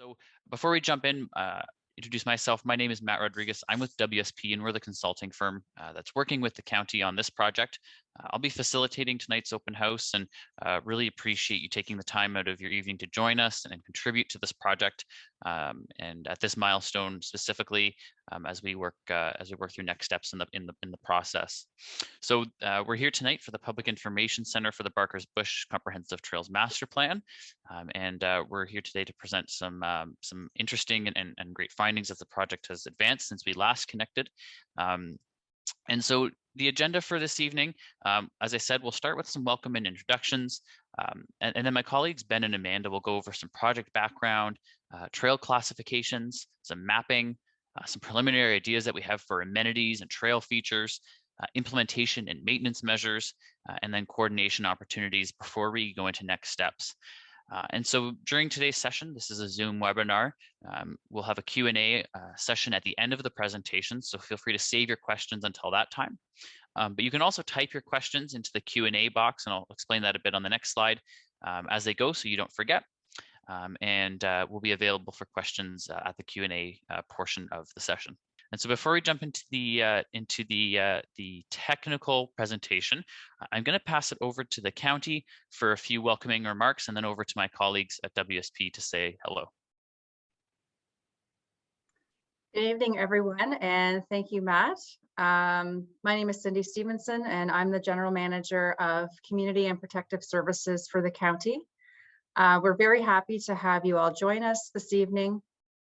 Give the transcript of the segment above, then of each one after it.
So before we jump in, introduce myself. My name is Matt Rodriguez. I'm with WSP, and we're the consulting firm that's working with the county on this project. I'll be facilitating tonight's open house, and really appreciate you taking the time out of your evening to join us and contribute to this project. And at this milestone specifically, as we work through next steps in the process. So we're here tonight for the Public Information Center for the Barker's Bush Comprehensive Trails Master Plan, and we're here today to present some interesting and great findings as the project has advanced since we last connected. And so the agenda for this evening, as I said, we'll start with some welcome and introductions, and then my colleagues Ben and Amanda will go over some project background, trail classifications, some mapping, some preliminary ideas that we have for amenities and trail features, implementation and maintenance measures, and then coordination opportunities before we go into next steps. And so during today's session, this is a Zoom webinar, we'll have a Q&A session at the end of the presentation, so feel free to save your questions until that time. But you can also type your questions into the Q&A box, and I'll explain that a bit on the next slide as they go so you don't forget. And we'll be available for questions at the Q&A portion of the session. And so before we jump into the technical presentation, I'm going to pass it over to the county for a few welcoming remarks, and then over to my colleagues at WSP to say hello. Good evening, everyone, and thank you, Matt. My name is Cindy Stevenson, and I'm the General Manager of Community and Protective Services for the county. We're very happy to have you all join us this evening,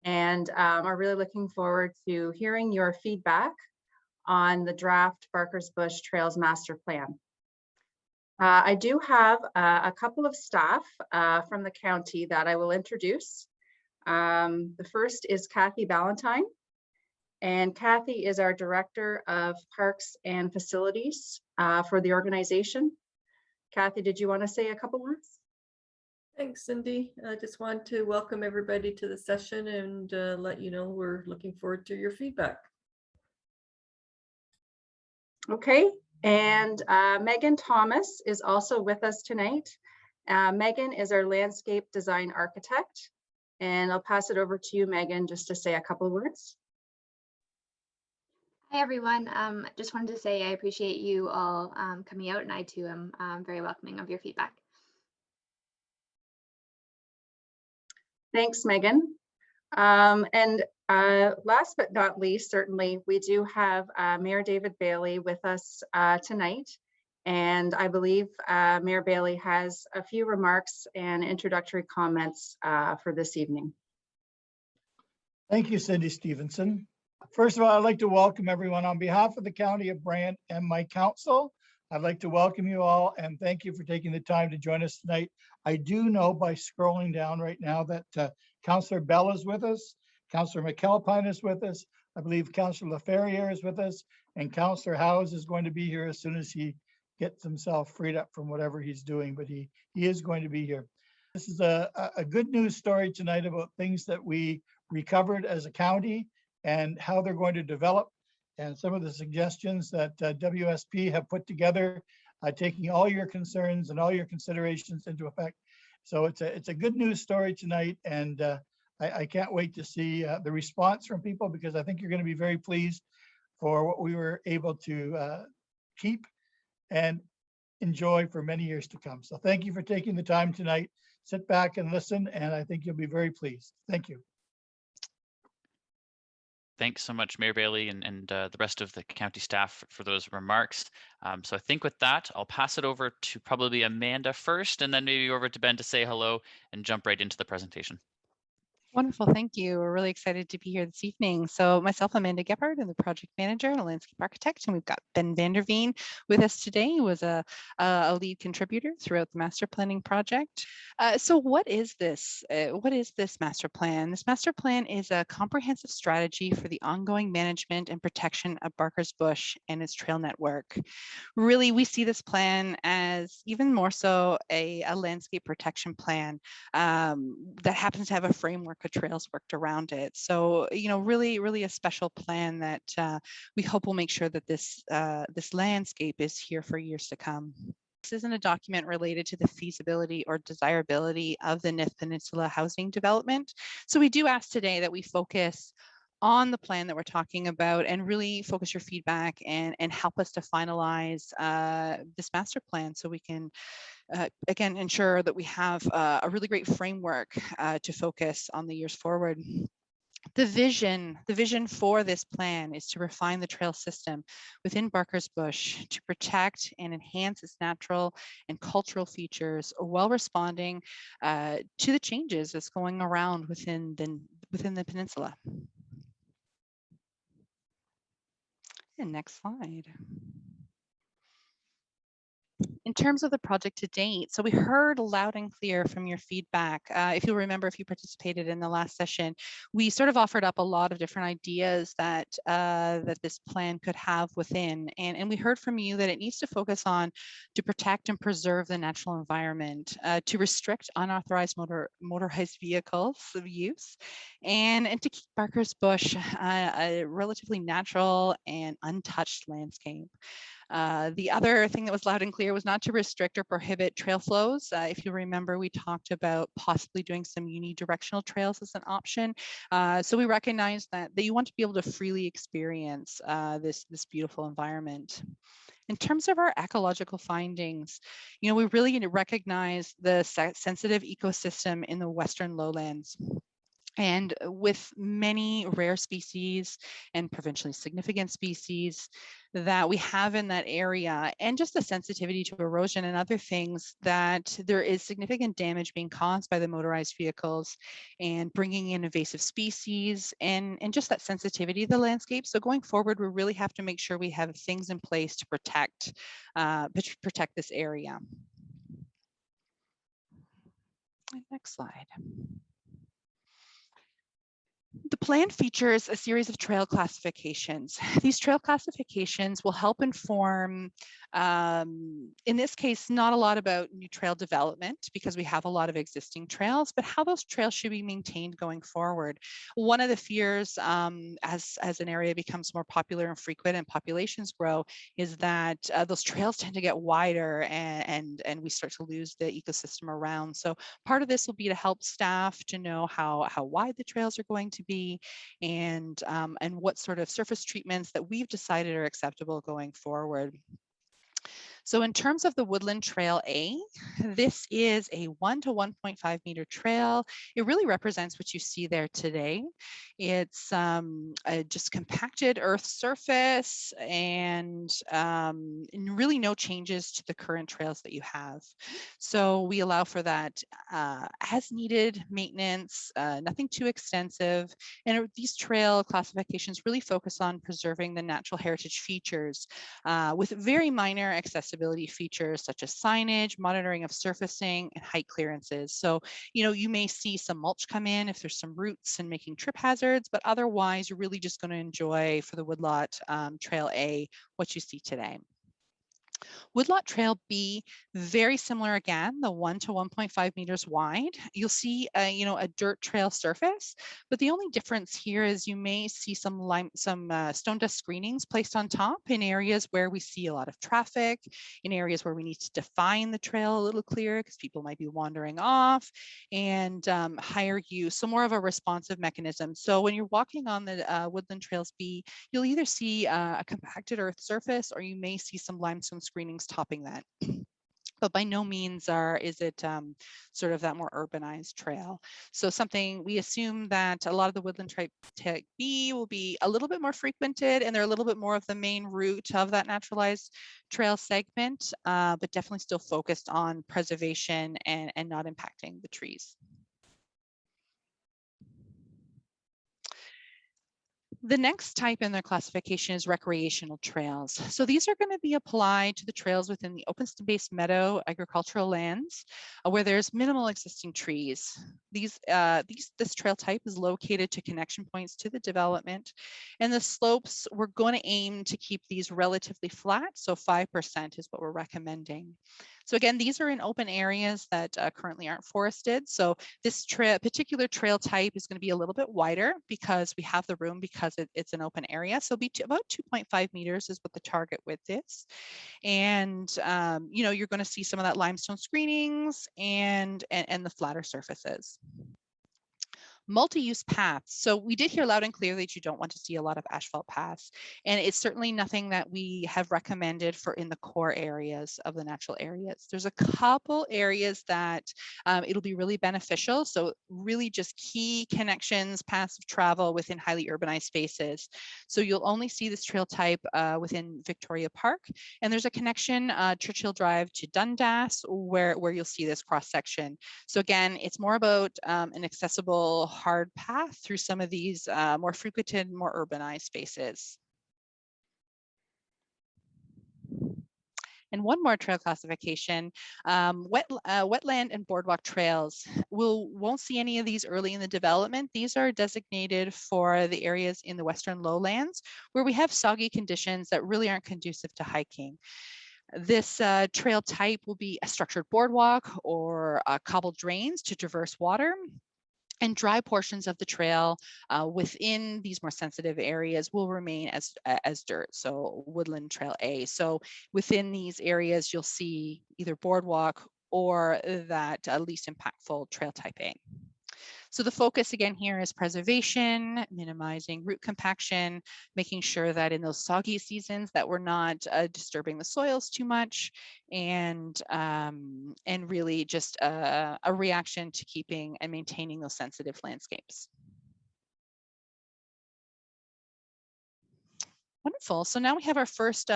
and are really looking forward to hearing your feedback on the draft Barker's Bush Trails Master Plan. I do have a couple of staff from the county that I will introduce. The first is Kathy Valentine, and Kathy is our Director of Parks and Facilities for the organization. Kathy, did you want to say a couple words? Thanks, Cindy. I just want to welcome everybody to the session and let you know we're looking forward to your feedback. Okay, and Megan Thomas is also with us tonight. Megan is our landscape design architect, and I'll pass it over to you, Megan, just to say a couple of words. Hi, everyone. Just wanted to say I appreciate you all coming out, and I too am very welcoming of your feedback. Thanks, Megan. And last but not least, certainly, we do have Mayor David Bailey with us tonight. And I believe Mayor Bailey has a few remarks and introductory comments for this evening. Thank you, Cindy Stevenson. First of all, I'd like to welcome everyone on behalf of the County of Brant and my council. I'd like to welcome you all and thank you for taking the time to join us tonight. I do know by scrolling down right now that Councillor Bell is with us, Councillor McAlpine is with us, I believe Councillor LaFerriere is with us, and Councillor Howes is going to be here as soon as he gets himself freed up from whatever he's doing, but he is going to be here. This is a good news story tonight about things that we recovered as a county and how they're going to develop, and some of the suggestions that WSP have put together, taking all your concerns and all your considerations into effect. So it's a good news story tonight, and I can't wait to see the response from people, because I think you're going to be very pleased for what we were able to keep and enjoy for many years to come. So thank you for taking the time tonight. Sit back and listen, and I think you'll be very pleased. Thank you. Thanks so much, Mayor Bailey and the rest of the county staff for those remarks. So I think with that, I'll pass it over to probably Amanda first, and then maybe over to Ben to say hello and jump right into the presentation. Wonderful, thank you. We're really excited to be here this evening. So myself, Amanda Gephardt, I'm the project manager and a landscape architect, and we've got Ben Vanderveen with us today, who was a lead contributor throughout the master planning project. So what is this? What is this master plan? This master plan is a comprehensive strategy for the ongoing management and protection of Barker's Bush and its trail network. Really, we see this plan as even more so a landscape protection plan that happens to have a framework of trails worked around it. So, you know, really a special plan that we hope will make sure that this landscape is here for years to come. This isn't a document related to the feasibility or desirability of the Nith Peninsula housing development. So we do ask today that we focus on the plan that we're talking about and really focus your feedback and help us to finalize this master plan so we can again ensure that we have a really great framework to focus on the years forward. The vision for this plan is to refine the trail system within Barker's Bush to protect and enhance its natural and cultural features while responding to the changes that's going around within the peninsula. And next slide. In terms of the project to date, so we heard loud and clear from your feedback. If you'll remember, if you participated in the last session, we sort of offered up a lot of different ideas that that this plan could have within. And we heard from you that it needs to focus on to protect and preserve the natural environment, to restrict unauthorized motorized vehicles of use, and to keep Barker's Bush a relatively natural and untouched landscape. The other thing that was loud and clear was not to restrict or prohibit trail flows. If you remember, we talked about possibly doing some unidirectional trails as an option. So we recognize that you want to be able to freely experience this beautiful environment. In terms of our ecological findings, we really need to recognize the sensitive ecosystem in the Western lowlands. And with many rare species and provincially significant species that we have in that area, and just the sensitivity to erosion and other things, that there is significant damage being caused by the motorized vehicles and bringing in invasive species and just that sensitivity of the landscape. So going forward, we really have to make sure we have things in place to protect this area. Next slide. The plan features a series of trail classifications. These trail classifications will help inform, in this case, not a lot about new trail development because we have a lot of existing trails, but how those trails should be maintained going forward. One of the fears as an area becomes more popular and frequent and populations grow is that those trails tend to get wider and we start to lose the ecosystem around. So part of this will be to help staff to know how wide the trails are going to be and what sort of surface treatments that we've decided are acceptable going forward. So in terms of the Woodland Trail A, this is a 1 to 1.5 meter trail. It really represents what you see there today. It's just compacted earth surface and really no changes to the current trails that you have. So we allow for that as needed maintenance, nothing too extensive. And these trail classifications really focus on preserving the natural heritage features with very minor accessibility features such as signage, monitoring of surfacing, and height clearances. So, you may see some mulch come in if there's some roots and making trip hazards, but otherwise you're really just going to enjoy for the Woodlot Trail A what you see today. Woodlot Trail B, very similar again, the 1 to 1.5 meters wide. You'll see, a dirt trail surface, but the only difference here is you may see some stone dust screenings placed on top in areas where we see a lot of traffic, in areas where we need to define the trail a little clearer because people might be wandering off, and higher use, so more of a responsive mechanism. So when you're walking on the Woodland Trails B, you'll either see a compacted earth surface or you may see some limestone screenings topping that. But by no means is it sort of that more urbanized trail. So something we assume that a lot of the Woodland Trail B will be a little bit more frequented and they're a little bit more of the main route of that naturalized trail segment, but definitely still focused on preservation and not impacting the trees. The next type in their classification is recreational trails. So these are going to be applied to the trails within the open space meadow agricultural lands where there's minimal existing trees. This trail type is located to connection points to the development, and the slopes, we're going to aim to keep these relatively flat, so 5% is what we're recommending. So again, these are in open areas that currently aren't forested. So this particular trail type is going to be a little bit wider because we have the room, because it's an open area. So about 2.5 meters is what the target width is. And you know, you're going to see some of that limestone screenings and the flatter surfaces. Multi-use paths. So we did hear loud and clear that you don't want to see a lot of asphalt paths. And it's certainly nothing that we have recommended for in the core areas of the natural areas. There's a couple areas that it'll be really beneficial. So really just key connections, paths of travel within highly urbanized spaces. So you'll only see this trail type within Victoria Park. And there's a connection, Churchill Drive to Dundas, where you'll see this cross section. So again, it's more about an accessible hard path through some of these more frequented, more urbanized spaces. And one more trail classification, wetland and boardwalk trails. Won't see any of these early in the development. These are designated for the areas in the Western lowlands where we have soggy conditions that really aren't conducive to hiking. This trail type will be a structured boardwalk or cobbled drains to traverse water. And dry portions of the trail within these more sensitive areas will remain as dirt, so Woodland Trail A. So within these areas, you'll see either boardwalk or that least impactful trail type A. So the focus again here is preservation, minimizing root compaction, making sure that in those soggy seasons that we're not disturbing the soils too much, and really just a reaction to keeping and maintaining those sensitive landscapes. Wonderful. So now we have our first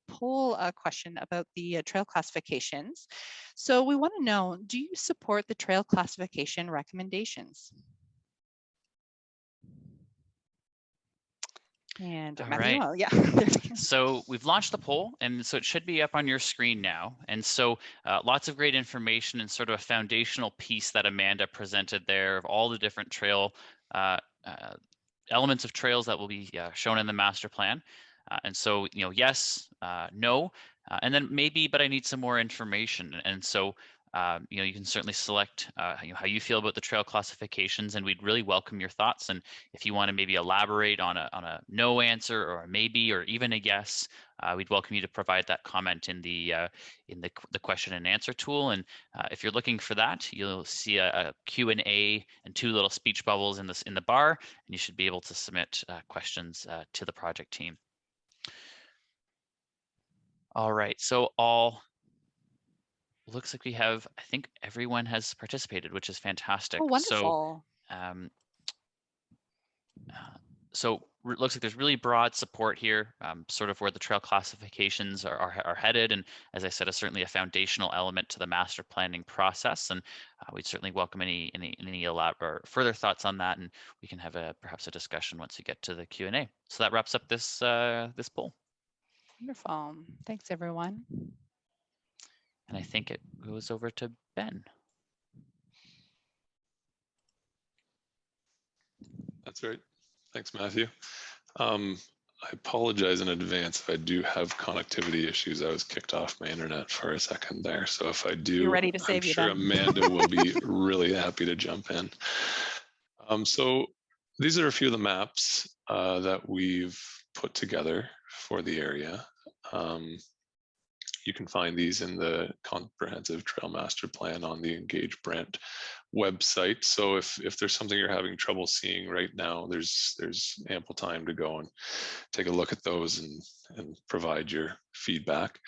poll question about the trail classifications. So we want to know, do you support the trail classification recommendations? And All Matthew, right. well, yeah. So we've launched the poll, and so it should be up on your screen now. And so lots of great information and sort of a foundational piece that Amanda presented there of all the different trail elements of trails that will be shown in the master plan. And so, you know, yes, no, and then maybe, but I need some more information. And so, you know, you can certainly select you know, how you feel about the trail classifications, and we'd really welcome your thoughts. And if you want to maybe elaborate on a no answer or a maybe or even a yes, we'd welcome you to provide that comment in the question and answer tool. And if you're looking for that, you'll see a Q&A and two little speech bubbles in the bar, and you should be able to submit questions to the project team. All right, so looks like we have, I think everyone has participated, which is fantastic. Oh, wonderful. So it looks like there's really broad support here, sort of where the trail classifications are headed. And as I said, is certainly a foundational element to the master planning process. And we'd certainly welcome any elaborate or further thoughts on that. And we can have perhaps a discussion once we get to the Q&A. So that wraps up this poll. Wonderful. Thanks, everyone. And I think it goes over to Ben. That's right. Thanks, Matthew. I apologize in advance if I do have connectivity issues. I was kicked off my internet for a second there. So if I do, you're ready to save I'm you, sure Ben. Amanda will be really happy to jump in. So these are a few of the maps that we've put together for the area. You can find these in the comprehensive trail master plan on the Engage Brent website. So if there's something you're having trouble seeing right now, there's ample time to go and take a look at those and provide your feedback.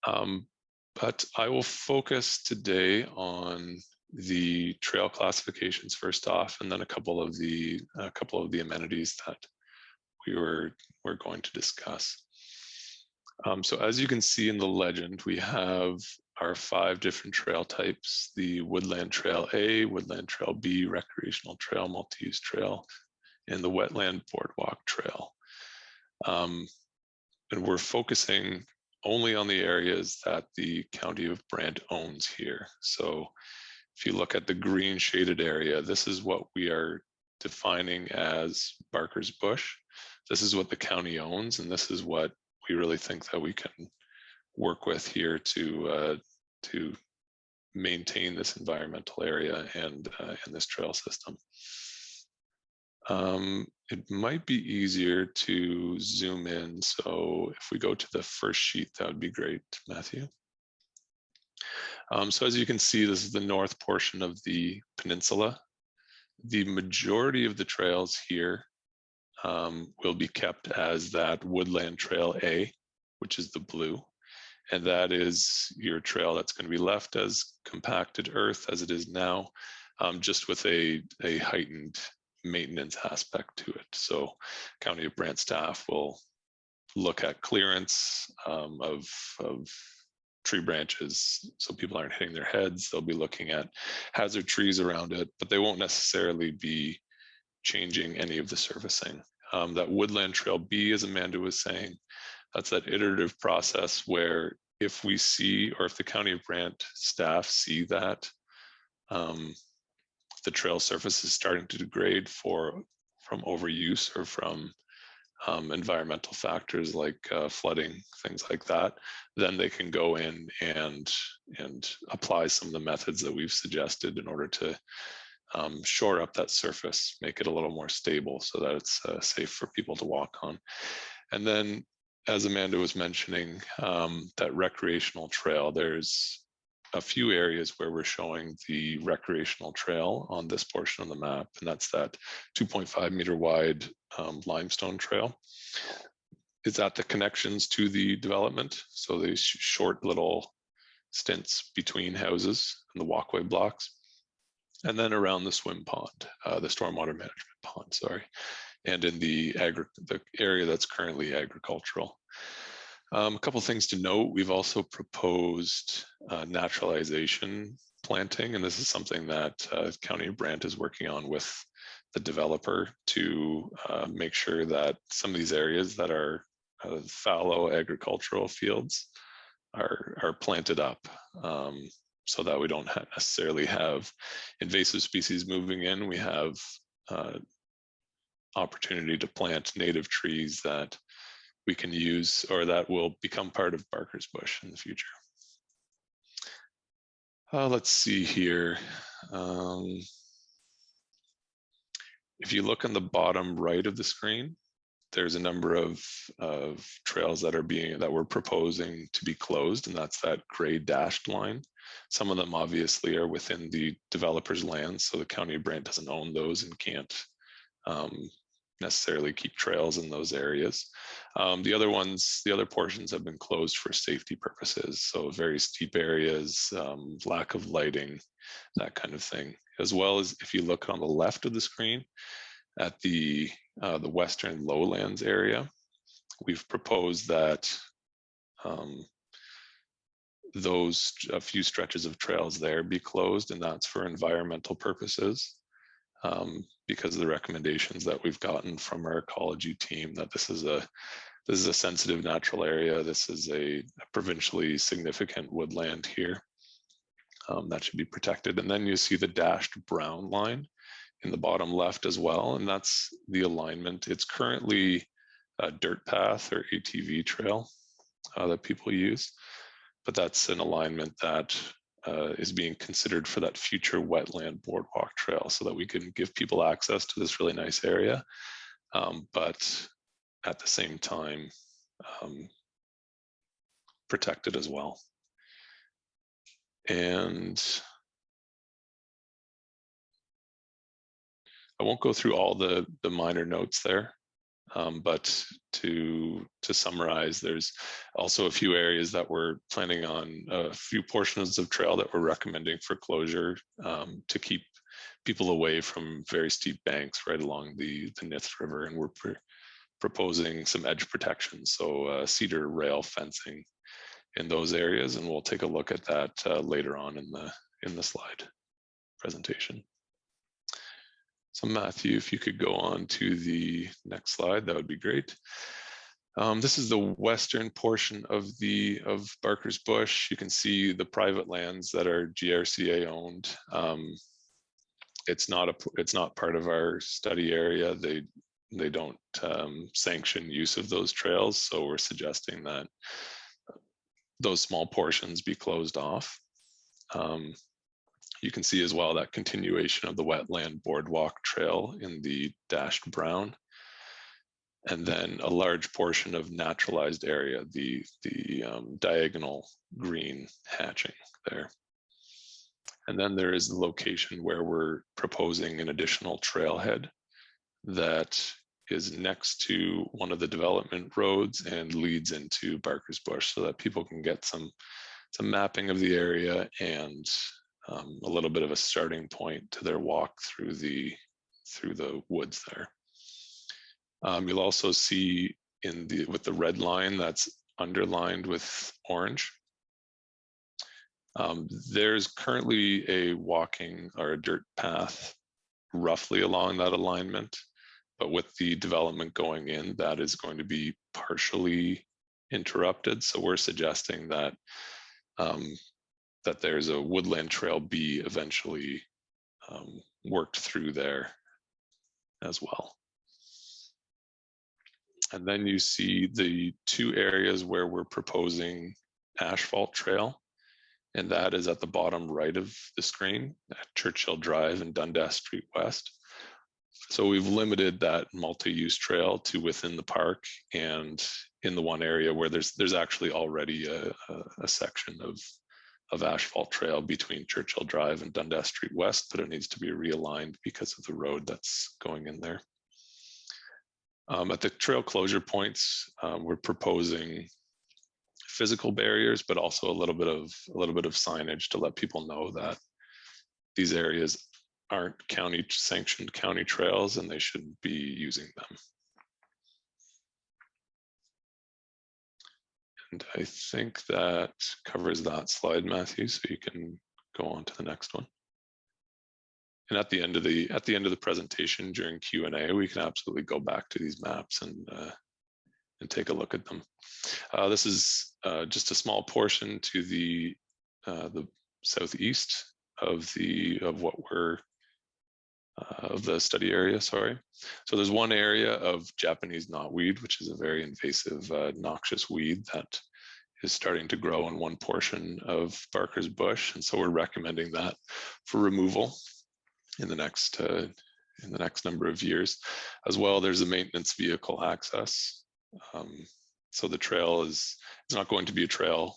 But I will focus today on the trail classifications first off, and then a couple of the amenities that we're going to discuss. So as you can see in the legend, we have our 5 different trail types: the Woodland Trail A, Woodland Trail B, Recreational Trail, Multi-Use Trail, and the Wetland Boardwalk Trail. And we're focusing only on the areas that the County of Brant owns here. So if you look at the green shaded area, this is what we are defining as Barker's Bush. This is what the county owns, and this is what we really think that we can work with here to maintain this environmental area and this trail system. It might be easier to zoom in. So if we go to the first sheet, that would be great, Matthew. So as you can see, this is the north portion of the peninsula. The majority of the trails here will be kept as that Woodland Trail A, which is the blue. And that is your trail that's going to be left as compacted earth as it is now, just with a heightened maintenance aspect to it. So County of Brant staff will look at clearance of tree branches so people aren't hitting their heads. They'll be looking at hazard trees around it, but they won't necessarily be changing any of the surfacing. That Woodland Trail B, as Amanda was saying, that's that iterative process where if we see, or if the County of Brant staff see that the trail surface is starting to degrade from overuse or from environmental factors like flooding, things like that, then they can go in and apply some of the methods that we've suggested in order to shore up that surface, make it a little more stable so that it's safe for people to walk on. And then, as Amanda was mentioning, that recreational trail, there's a few areas where we're showing the recreational trail on this portion of the map, and that's that 2.5 meter wide limestone trail. It's at the connections to the development, so these short little stints between houses and the walkway blocks, and then around the swim pond, the stormwater management pond, sorry, and in the area that's currently agricultural. A couple things to note: we've also proposed naturalization planting, and this is something that County of Brant is working on with the developer to make sure that some of these areas that are fallow agricultural fields are planted up, so that we don't necessarily have invasive species moving in. We have opportunity to plant native trees that we can use or that will become part of Barker's Bush in the future. Let's see here. If you look on the bottom right of the screen, there's a number of trails that we're proposing to be closed, and that's that gray dashed line. Some of them obviously are within the developer's lands, so the County of Brant doesn't own those and can't necessarily keep trails in those areas. The other portions have been closed for safety purposes, so very steep areas, lack of lighting, that kind of thing. As well as if you look on the left of the screen at the western lowlands area, we've proposed that a few stretches of trails there be closed, and that's for environmental purposes. Because of the recommendations that we've gotten from our ecology team, that this is a sensitive natural area. This is a provincially significant woodland here that should be protected. And then you see the dashed brown line in the bottom left as well, and that's the alignment. It's currently a dirt path or ATV trail that people use, but that's an alignment that is being considered for that future wetland boardwalk trail, so that we can give people access to this really nice area, but at the same time protect it as well. And I won't go through all the minor notes there, but to summarize, there's also a few areas that we're planning on, a few portions of trail that we're recommending for closure to keep people away from very steep banks right along the Nith River, and we're proposing some edge protection, so cedar rail fencing in those areas, and we'll take a look at that later on in the slide presentation. So Matthew, if you could go on to the next slide, that would be great. This is the western portion of Barker's Bush. You can see the private lands that are GRCA owned. It's not part of our study area. They don't sanction use of those trails, so we're suggesting that those small portions be closed off. You can see as well that continuation of the wetland boardwalk trail in the dashed brown, and then a large portion of naturalized area, the diagonal green hatching there. And then there is the location where we're proposing an additional trailhead that is next to one of the development roads and leads into Barker's Bush, so that people can get some mapping of the area and a little bit of a starting point to their walk through the woods there. You'll also see with the red line that's underlined with orange. There's currently a walking or a dirt path roughly along that alignment, but with the development going in, that is going to be partially interrupted. So we're suggesting that that there's a Woodland Trail B eventually worked through there as well. And then you see the two areas where we're proposing asphalt trail, and that is at the bottom right of the screen at Churchill Drive and Dundas Street West. So we've limited that multi-use trail to within the park and in the one area where there's actually already a section of asphalt trail between Churchill Drive and Dundas Street West, but it needs to be realigned because of the road that's going in there. At the trail closure points, we're proposing physical barriers, but also a little bit of signage to let people know that these areas aren't county sanctioned county trails and they shouldn't be using them. And I think that covers that slide, Matthew, so you can go on to the next one. And at the end of the presentation during Q&A, we can absolutely go back to these maps and take a look at them. This is just a small portion to the southeast of the study area, sorry. So there's one area of Japanese knotweed, which is a very invasive, noxious weed that is starting to grow on one portion of Barker's Bush. And so we're recommending that for removal in the next number of years. As well, there's a maintenance vehicle access. So the trail is not going to be a trail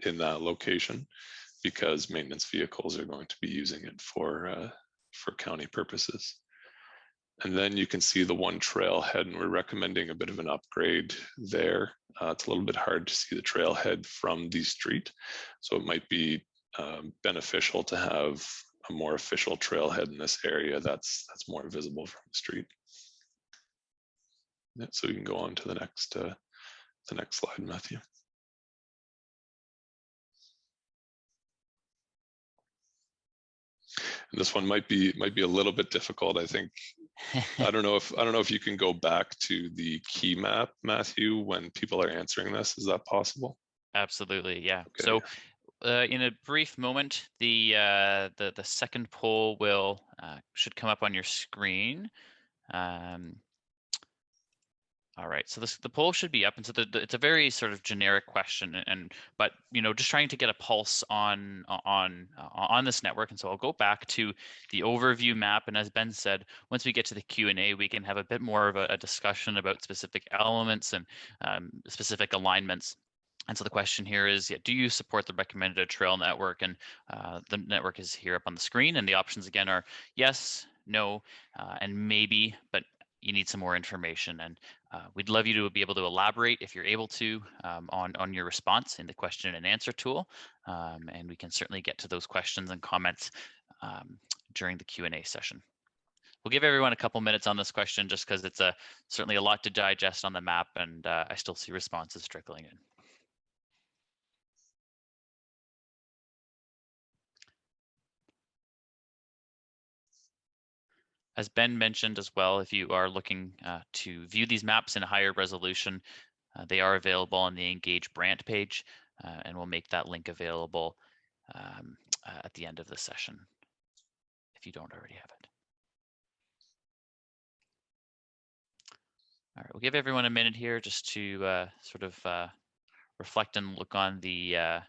in that location because maintenance vehicles are going to be using it for county purposes. And then you can see the one trailhead, and we're recommending a bit of an upgrade there. It's a little bit hard to see the trailhead from the street, so it might be beneficial to have a more official trailhead in this area that's more visible from the street. Yeah, so you can go on to the next slide, Matthew. And this one might be a little bit difficult, I think. I don't know if you can go back to the key map, Matthew, when people are answering this. Is that possible? Absolutely, yeah. Okay. So in a brief moment, the second poll should come up on your screen. All right, so the poll should be up, and so it's a very sort of generic question, but just trying to get a pulse on this network. And so I'll go back to the overview map, and as Ben said, once we get to the Q&A, we can have a bit more of a discussion about specific elements and specific alignments. And so the question here is, do you support the recommended trail network? And the network is here up on the screen, and the options again are yes, no, and maybe, but you need some more information. And we'd love you to be able to elaborate if you're able to on your response in the question and answer tool. And we can certainly get to those questions and comments during the Q&A session. We'll give everyone a couple minutes on this question just because it's certainly a lot to digest on the map, and I still see responses trickling in. As Ben mentioned as well, if you are looking to view these maps in a higher resolution, they are available on the Engage Brant page, and we'll make that link available at the end of the session if you don't already have it. All right, we'll give everyone a minute here just to sort of reflect and look on the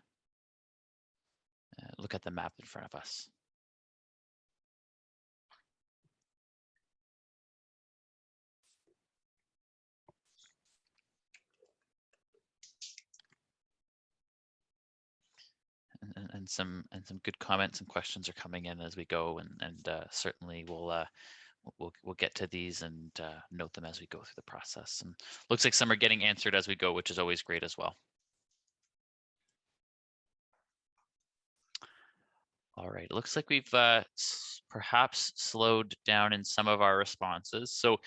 look at the map in front of us. And some good comments and questions are coming in as we go, and certainly we'll get to these and note them as we go through the process. And looks like some are getting answered as we go, which is always great as well. All right, it looks like we've perhaps slowed down in some of our responses. So,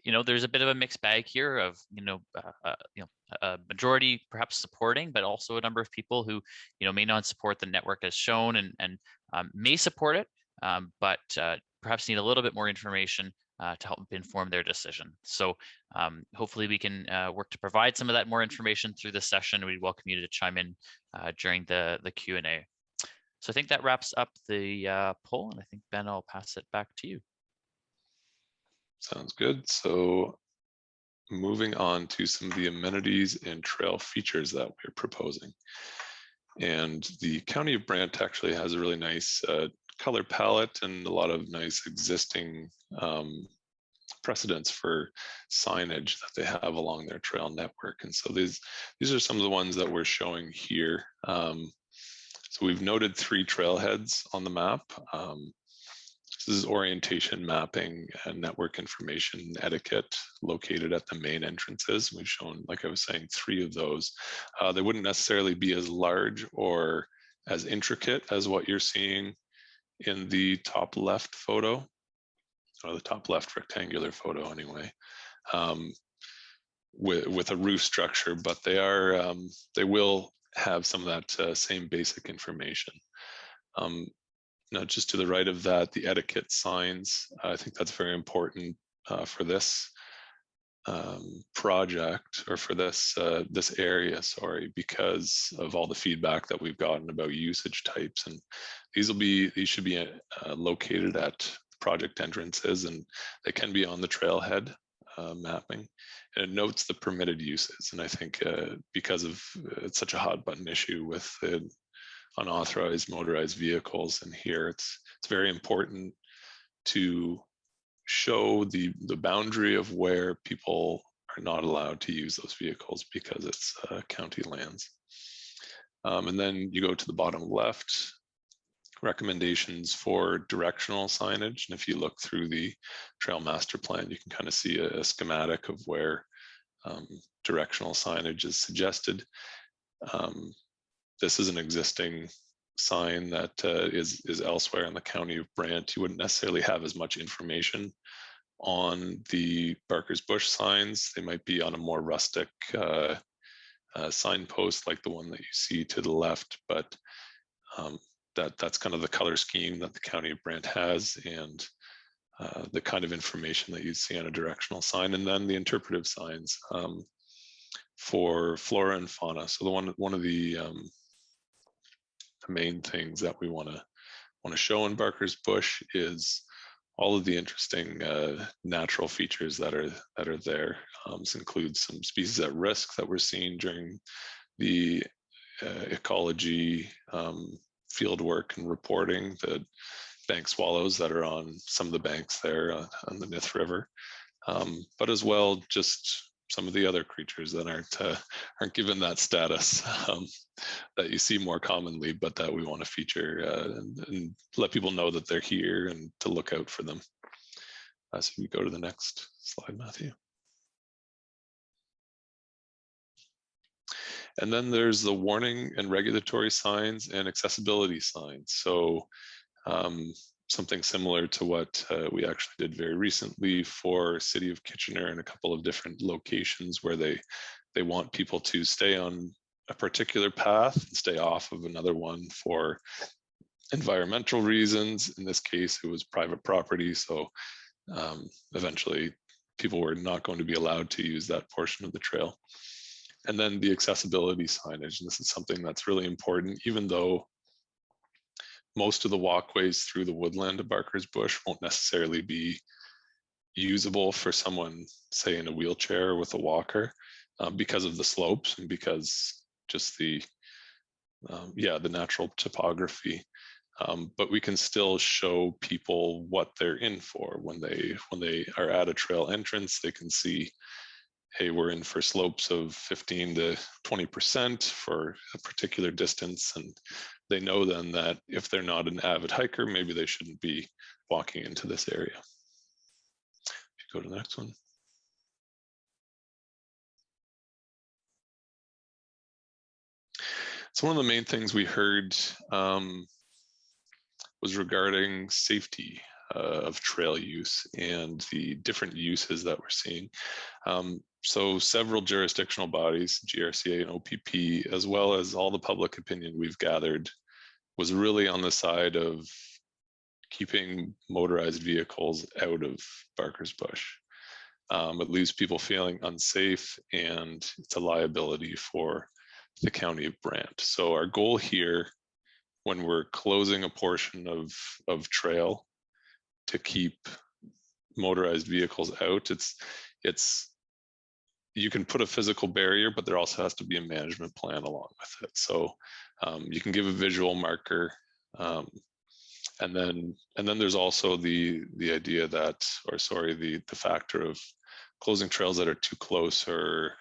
you know, there's a bit of a mixed bag here of, a majority perhaps supporting, but also a number of people who, may not support the network as shown and may support it, but perhaps need a little bit more information to help inform their decision. So hopefully we can work to provide some of that more information through the session. We'd welcome you to chime in during the Q&A. So I think that wraps up the poll, and I think, Ben, I'll pass it back to you. Sounds good. So moving on to some of the amenities and trail features that we're proposing. And the County of Brant actually has a really nice color palette and a lot of nice existing precedents for signage that they have along their trail network. And so these are some of the ones that we're showing here. So we've noted 3 trailheads on the map. This is orientation mapping and network information etiquette located at the main entrances. We've shown, like I was saying, 3 of those. They wouldn't necessarily be as large or as intricate as what you're seeing in the top left photo, or the top left rectangular photo anyway, with a roof structure, but they will have some of that same basic information. Now, just to the right of that, the etiquette signs, I think that's very important for this project, or for this area, sorry, because of all the feedback that we've gotten about usage types. And these should be located at project entrances, and they can be on the trailhead mapping. And it notes the permitted uses. And I think because of it's such a hot button issue with the unauthorized motorized vehicles, and here it's very important to show the boundary of where people are not allowed to use those vehicles because it's county lands. And then you go to the bottom left, recommendations for directional signage. And if you look through the trail master plan, you can kind of see a schematic of where directional signage is suggested. This is an existing sign that is elsewhere in the County of Brant. You wouldn't necessarily have as much information on the Barker's Bush signs. They might be on a more rustic signpost like the one that you see to the left, but that's kind of the color scheme that the County of Brant has, and the kind of information that you'd see on a directional sign. And then the interpretive signs for Flora and Fauna. So one of the main things that we want to show in Barker's Bush is all of the interesting natural features that are there. This includes some species at risk that we're seeing during the ecology field work and reporting, the bank swallows that are on some of the banks there on the Nith River, but as well just some of the other creatures that aren't given that status that you see more commonly, but that we want to feature and let people know that they're here and to look out for them. So we go to the next slide, Matthew. And then there's the warning and regulatory signs and accessibility signs. So something similar to what we actually did very recently for City of Kitchener and a couple of different locations where they want people to stay on a particular path and stay off of another one for environmental reasons. In this case, it was private property. So eventually people were not going to be allowed to use that portion of the trail. And then the accessibility signage. And this is something that's really important, even though most of the walkways through the woodland of Barker's Bush won't necessarily be usable for someone, say, in a wheelchair or with a walker. because of the slopes and because just the natural topography. But we can still show people what they're in for when they are at a trail entrance. They can see, hey, we're in for slopes of 15 to 20% for a particular distance. And they know then that if they're not an avid hiker, maybe they shouldn't be walking into this area. If you go to the next one. So one of the main things we heard was regarding safety of trail use and the different uses that we're seeing. So several jurisdictional bodies, GRCA and OPP, as well as all the public opinion we've gathered, was really on the side of keeping motorized vehicles out of Barker's Bush. It leaves people feeling unsafe, and it's a liability for the county of Brant. So our goal here, when we're closing a portion of trail to keep motorized vehicles out, it's you can put a physical barrier, but there also has to be a management plan along with it. So you can give a visual marker, and then there's also the idea that, or sorry, the factor of closing trails that are too close or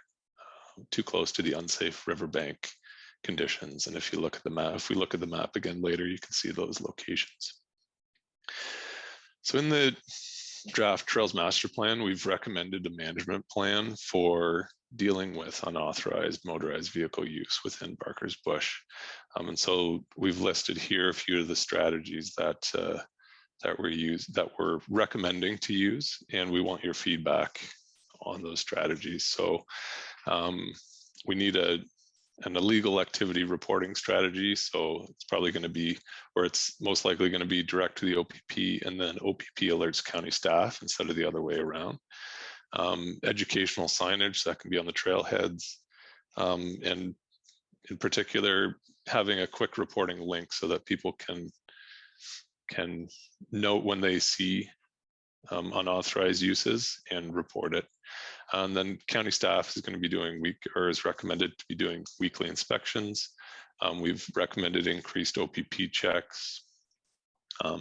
too close to the unsafe riverbank conditions. And if you look at the map, if we look at the map again later, you can see those locations. So in the draft Trails Master Plan, we've recommended a management plan for dealing with unauthorized motorized vehicle use within Barker's Bush. And so we've listed here a few of the strategies that we're recommending to use, and we want your feedback on those strategies. So we need an illegal activity reporting strategy. So it's probably going to be, or it's most likely going to be direct to the OPP, and then OPP alerts county staff instead of the other way around. Educational signage that can be on the trailheads, and in particular, having a quick reporting link so that people can note when they see unauthorized uses and report it. And then county staff is going to be doing is recommended to be doing weekly inspections. We've recommended increased OPP checks,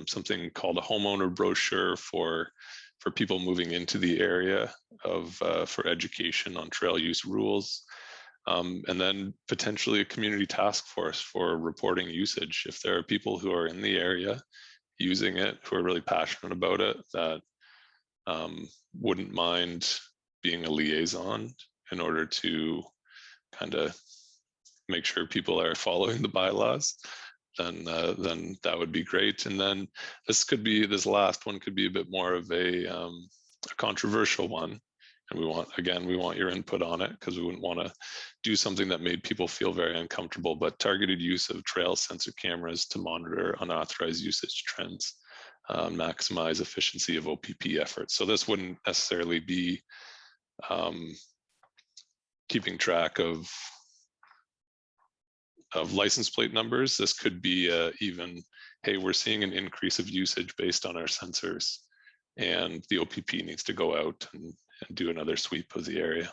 something called a homeowner brochure for people moving into the area for education on trail use rules. And then potentially a community task force for reporting usage. If there are people who are in the area using it, who are really passionate about it, that wouldn't mind being a liaison in order to kind of make sure people are following the bylaws, then that would be great. And then this last one could be a bit more of a controversial one. And we want your input on it, because we wouldn't want to do something that made people feel very uncomfortable, but targeted use of trail sensor cameras to monitor unauthorized usage trends, maximize efficiency of OPP efforts. So this wouldn't necessarily be keeping track of license plate numbers. This could be even, hey, we're seeing an increase of usage based on our sensors, and the OPP needs to go out and do another sweep of the area.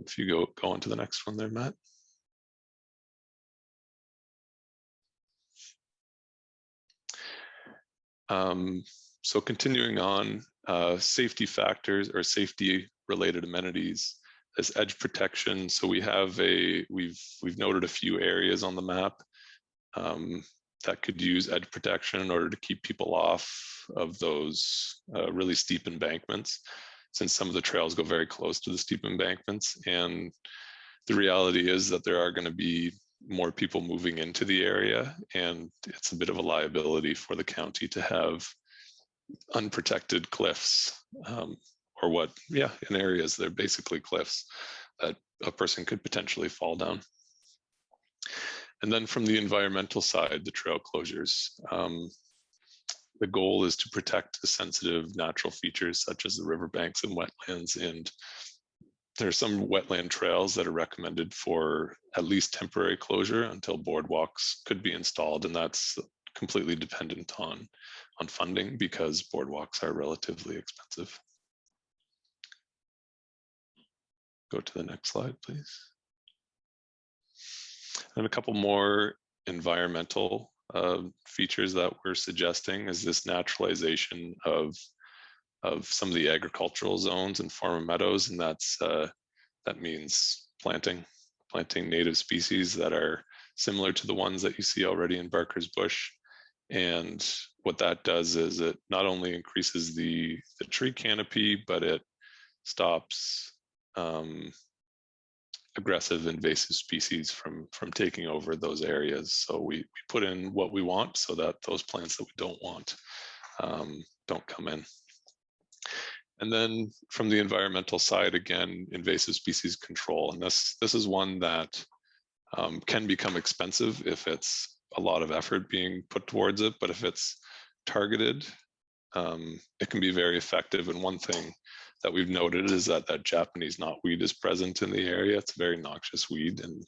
If you go on to the next one there, Matt. So continuing on, safety factors or safety related amenities as edge protection. So we've noted a few areas on the map that could use edge protection in order to keep people off of those really steep embankments, since some of the trails go very close to the steep embankments. And the reality is that there are going to be more people moving into the area, and it's a bit of a liability for the county to have unprotected cliffs, in areas they're basically cliffs that a person could potentially fall down. And then from the environmental side, the trail closures, the goal is to protect the sensitive natural features such as the riverbanks and wetlands. And there are some wetland trails that are recommended for at least temporary closure until boardwalks could be installed, and that's completely dependent on funding, because boardwalks are relatively expensive. Go to the next slide, please. And a couple more environmental features that we're suggesting is this naturalization of some of the agricultural zones and farm meadows, and that means planting native species that are similar to the ones that you see already in Barker's Bush. And what that does is it not only increases the tree canopy, but it stops aggressive invasive species from taking over those areas. So we put in what we want so that those plants that we don't want don't come in. And then from the environmental side, again, invasive species control. And this is one that can become expensive if it's a lot of effort being put towards it, but if it's targeted, it can be very effective. And one thing that we've noted is that Japanese knotweed is present in the area. It's a very noxious weed, and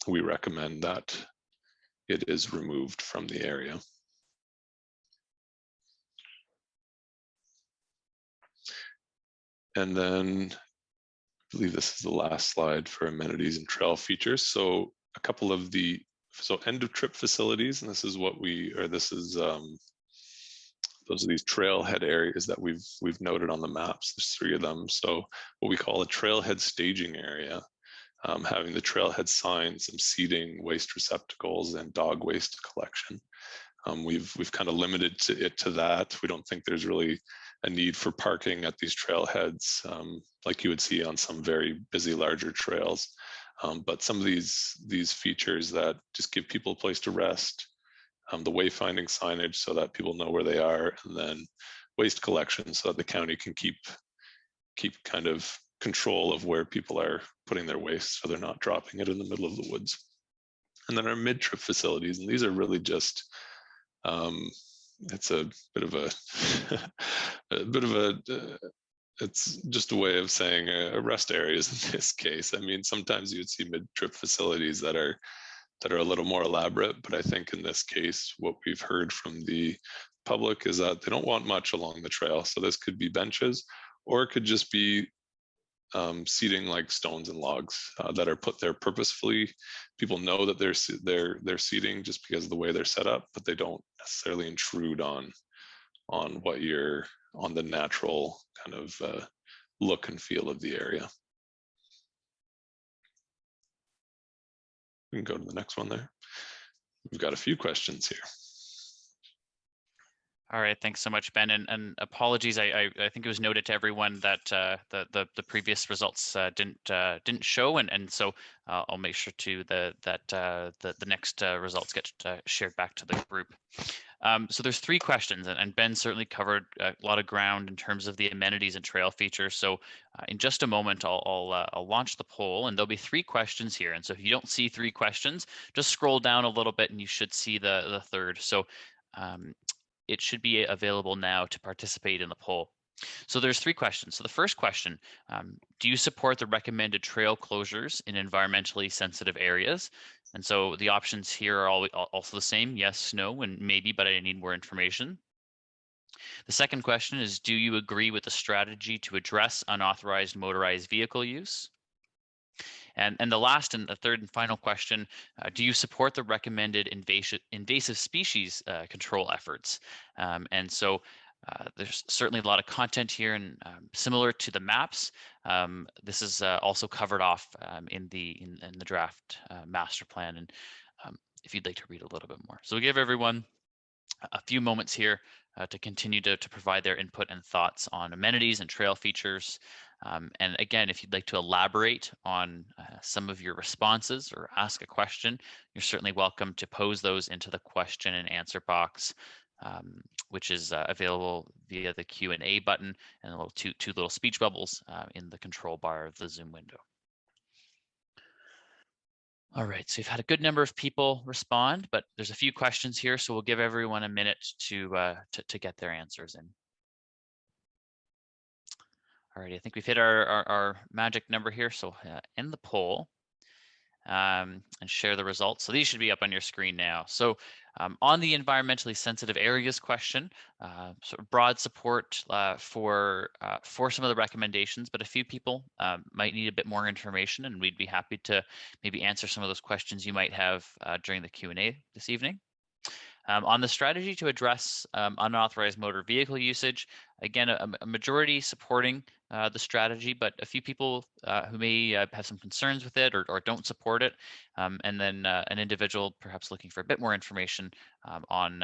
we recommend that it is removed from the area. And then I believe this is the last slide for amenities and trail features. So a couple of end of trip facilities, and this is what those are these trailhead areas that we've noted on the maps. There's 3 of them. So what we call a trailhead staging area, having the trailhead signs, some seating, waste receptacles, and dog waste collection. We've kind of limited it to that. We don't think there's really a need for parking at these trailheads like you would see on some very busy larger trails. But some of these features that just give people a place to rest, the wayfinding signage so that people know where they are, and then waste collection so that the county can keep kind of control of where people are putting their waste so they're not dropping it in the middle of the woods. And then our mid-trip facilities, and these are really just it's a bit of a it's just a way of saying rest areas in this case. I mean, sometimes you'd see mid-trip facilities that are a little more elaborate, but I think in this case, what we've heard from the public is that they don't want much along the trail. So this could be benches, or it could just be seating like stones and logs that are put there purposefully. People know that they're seating just because of the way they're set up, but they don't necessarily intrude on the natural kind of look and feel of the area. We can go to the next one there. We've got a few questions here. All right, thanks so much, Ben, and apologies. I think it was noted to everyone that the previous results didn't show, and so I'll make sure to that the next results get shared back to the group. So there's 3 questions, and Ben certainly covered a lot of ground in terms of the amenities and trail features. So in just a moment, I'll launch the poll, and there'll be 3 questions here. And so if you don't see 3 questions, just scroll down a little bit, and you should see the third. So it should be available now to participate in the poll. So there's 3 questions. So the first question, do you support the recommended trail closures in environmentally sensitive areas? And so the options here are also the same, yes, no, and maybe, but I need more information. The second question is, do you agree with the strategy to address unauthorized motorized vehicle use? And the last and the third and final question, do you support the recommended invasive species control efforts? And so there's certainly a lot of content here, and similar to the maps, this is also covered off in the draft master plan. And if you'd like to read a little bit more. So we'll give everyone a few moments here to continue to provide their input and thoughts on amenities and trail features. And again, if you'd like to elaborate on some of your responses or ask a question, you're certainly welcome to pose those into the question and answer box, which is available via the Q&A button and a little two little speech bubbles in the control bar of the Zoom window. All right, so you've had a good number of people respond, but there's a few questions here, so we'll give everyone a minute to get their answers in. All right, I think we've hit our magic number here, so end the poll and share the results. So these should be up on your screen now. So On the environmentally sensitive areas question, sort of broad support for some of the recommendations, but a few people might need a bit more information, and we'd be happy to maybe answer some of those questions you might have during the Q&A this evening. On the strategy to address unauthorized motor vehicle usage, again, a majority supporting the strategy, but a few people who may have some concerns with it or don't support it, and then an individual perhaps looking for a bit more information on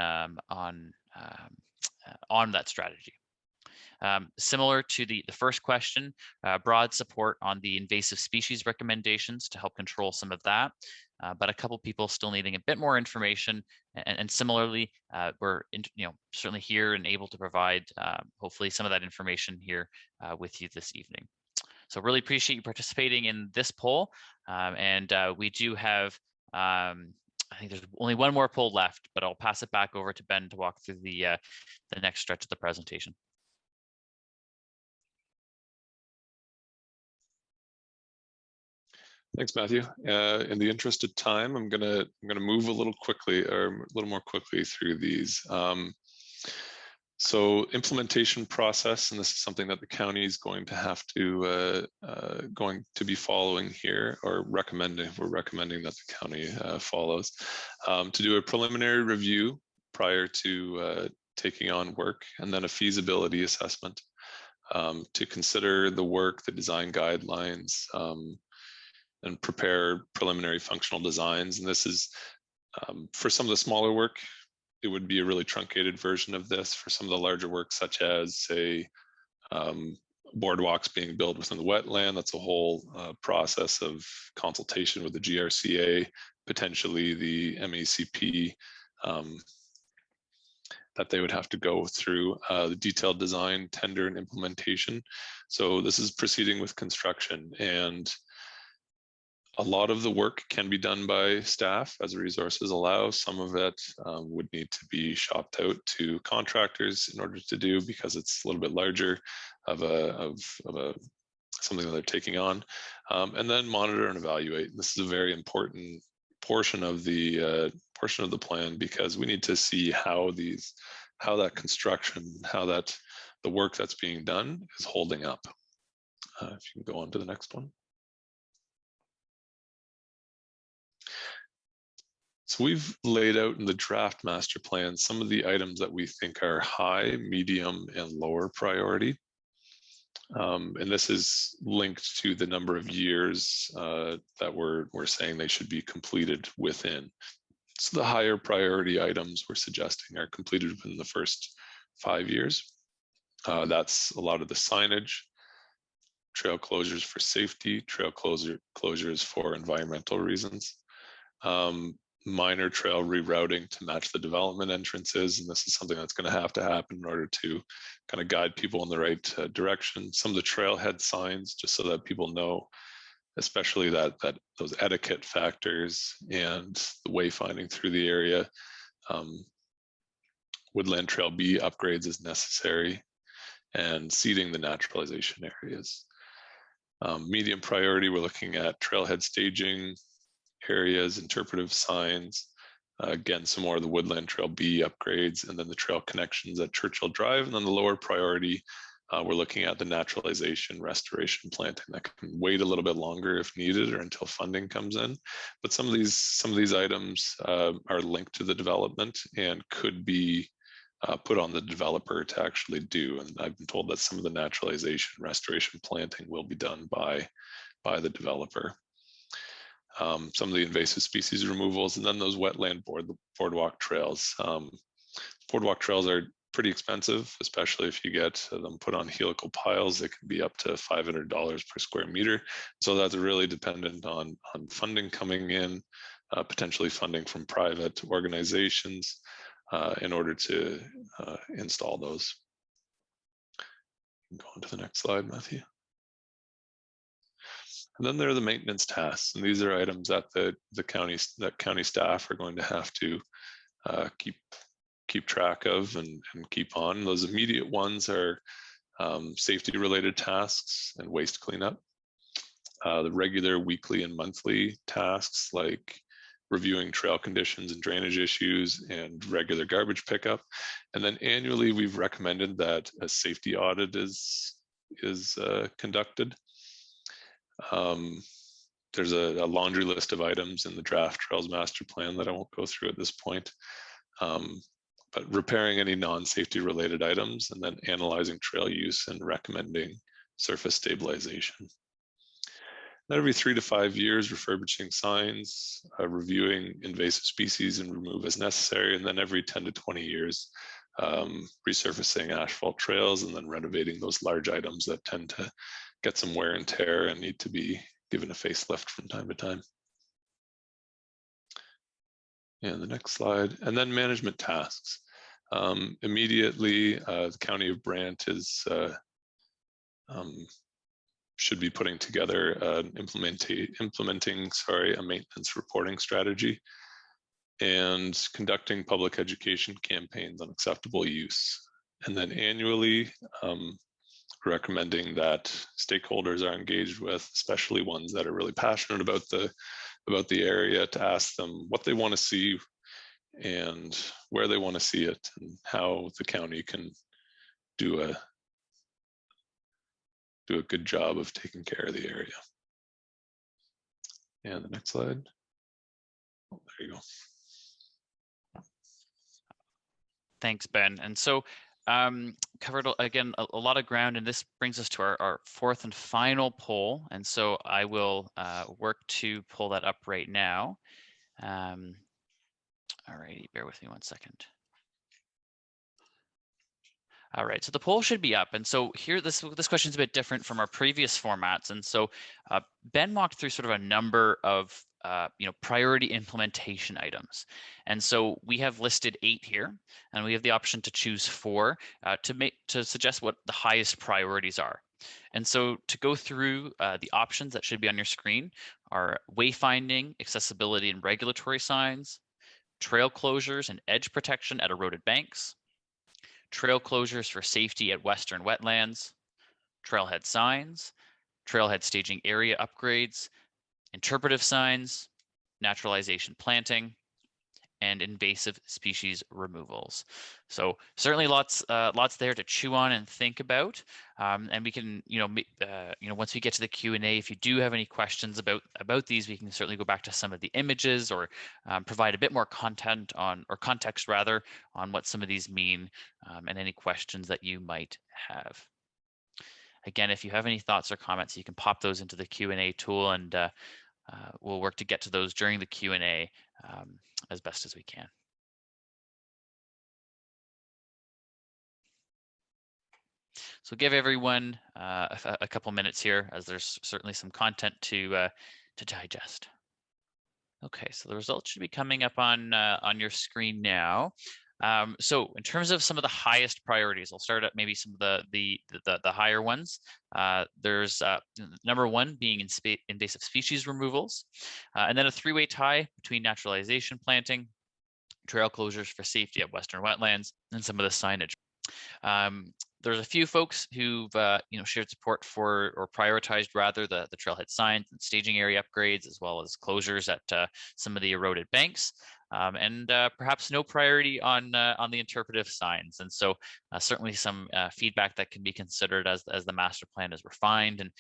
that strategy. Similar to the first question, broad support on the invasive species recommendations to help control some of that, but a couple people still needing a bit more information. And similarly, we're certainly here and able to provide hopefully some of that information here with you this evening. So really appreciate you participating in this poll. And we do have, I think there's only one more poll left, but I'll pass it back over to Ben to walk through the next stretch of the presentation. Thanks, Matthew. In the interest of time, I'm gonna move a little more quickly through these. So implementation process, and this is something that the county is going to have to be following here, or recommending. We're recommending that the county follows to do a preliminary review prior to taking on work, and then a feasibility assessment to consider the work, the design guidelines, and prepare preliminary functional designs. And this is for some of the smaller work, it would be a really truncated version of this. For some of the larger work, such as say boardwalks being built within the wetland, that's a whole process of consultation with the GRCA, potentially the MECP, that they would have to go through the detailed design, tender, and implementation. So this is proceeding with construction, and a lot of the work can be done by staff as resources allow. Some of it would need to be shopped out to contractors in order to do, because it's a little bit larger of something that they're taking on, and then monitor and evaluate. This is a very important portion of the plan, because we need to see how that construction, the work that's being done is holding up. If you can go on to the next one. So we've laid out in the draft master plan some of the items that we think are high, medium, and lower priority. And this is linked to the number of years that we're saying they should be completed within. So the higher priority items we're suggesting are completed within the first 5 years. That's a lot of the signage, trail closures for safety, trail closures for environmental reasons, minor trail rerouting to match the development entrances. And this is something that's going to happen in order to kind of guide people in the right direction. Some of the trailhead signs, just so that people know, especially that those etiquette factors and the wayfinding through the area. Woodland Trail B upgrades as necessary, and seeding the naturalization areas. Medium priority, we're looking at trailhead staging areas, interpretive signs, again, some more of the Woodland Trail B upgrades, and then the trail connections at Churchill Drive. And then the lower priority, we're looking at the naturalization restoration planting that can wait a little bit longer if needed, or until funding comes in. But some of these items are linked to the development and could be put on the developer to actually do. And I've been told that some of the naturalization restoration planting will be done by the developer. Some of the invasive species removals, and then those wetland boardwalk trails. Boardwalk trails are pretty expensive, especially if you get them put on helical piles. It can be up to $500 per square meter. So that's really dependent on funding coming in, potentially funding from private organizations in order to install those. Go on to the next slide, Matthew. And then there are the maintenance tasks, and these are items that county staff are going to have to keep track of and keep on. Those immediate ones are safety related tasks and waste cleanup. The regular weekly and monthly tasks like reviewing trail conditions and drainage issues and regular garbage pickup. And then annually, we've recommended that a safety audit is conducted. There's a laundry list of items in the draft Trails Master Plan that I won't go through at this point. But repairing any non-safety related items, and then analyzing trail use and recommending surface stabilization. Then every 3 to 5 years, refurbishing signs, reviewing invasive species and remove as necessary, and then every 10 to 20 years, resurfacing asphalt trails and then renovating those large items that tend to get some wear and tear and need to be given a facelift from time to time. And the next slide, and then management tasks. Immediately, the County of Brant is should be putting together implementing a maintenance reporting strategy and conducting public education campaigns on acceptable use. And then annually, recommending that stakeholders are engaged with, especially ones that are really passionate about the area, to ask them what they want to see and where they want to see it, and how the county can do a good job of taking care of the area. And the next slide. Oh, there you go. Thanks, Ben. And so covered again a lot of ground, and this brings us to our fourth and final poll. And so I will work to pull that up right now. All righty, bear with me one second. All right, so the poll should be up. And so here, this question is a bit different from our previous formats. And so Ben walked through sort of a number of priority implementation items. And so we have listed 8 here, and we have the option to choose 4 to suggest what the highest priorities are. And so to go through the options that should be on your screen are wayfinding, accessibility and regulatory signs, trail closures and edge protection at eroded banks, trail closures for safety at western wetlands, trailhead signs, trailhead staging area upgrades, interpretive signs, naturalization planting, and invasive species removals. So certainly lots there to chew on and think about. And we can, once we get to the Q&A, if you do have any questions about these, we can certainly go back to some of the images or provide a bit more content on, or context rather, on what some of these mean and any questions that you might have. Again, if you have any thoughts or comments, you can pop those into the Q&A tool, and we'll work to get to those during the Q&A as best as we can. So give everyone a couple minutes here, as there's certainly some content to digest. Okay, so the results should be coming up on your screen now. So in terms of some of the highest priorities, I'll start at maybe some of the higher ones. There's number 1 being invasive species removals, and then a 3-way tie between naturalization planting, trail closures for safety at western wetlands, and some of the signage. There's a few folks who've shared support for, or prioritized rather, the trailhead signs and staging area upgrades, as well as closures at some of the eroded banks. And perhaps no priority on the interpretive signs. And so certainly some feedback that can be considered as the master plan is refined, and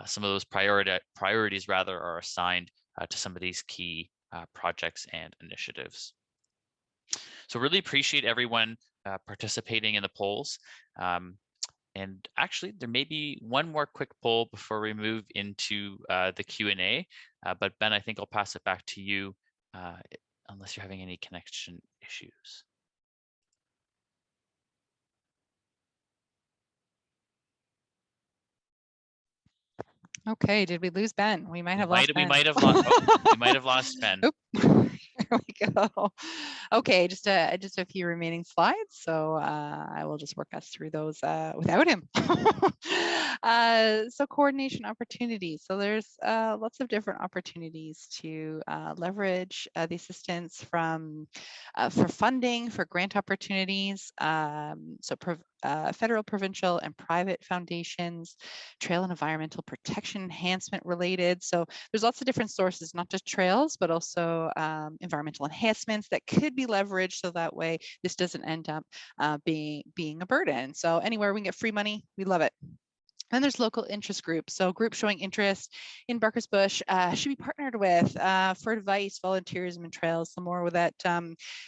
some of those priorities rather are assigned to some of these key projects and initiatives. So really appreciate everyone participating in the polls. And actually, there may be one more quick poll before we move into the Q&A. But Ben, I think I'll pass it back to you unless you're having any connection issues. Okay, did we lose Ben? We might have lost Ben. We might have lost Ben. Oop. There we go. Okay, just a few remaining slides, so I will just work us through those without him. So coordination opportunities. So there's lots of different opportunities to leverage the assistance from for funding, for grant opportunities. So federal, provincial, and private foundations, trail and environmental protection enhancement related. So there's lots of different sources, not just trails, but also environmental enhancements that could be leveraged so that way this doesn't end up being a burden. So anywhere we can get free money, we love it. Then there's local interest groups. So groups showing interest in Barker's Bush should be partnered with for advice, volunteerism, and trails. The more that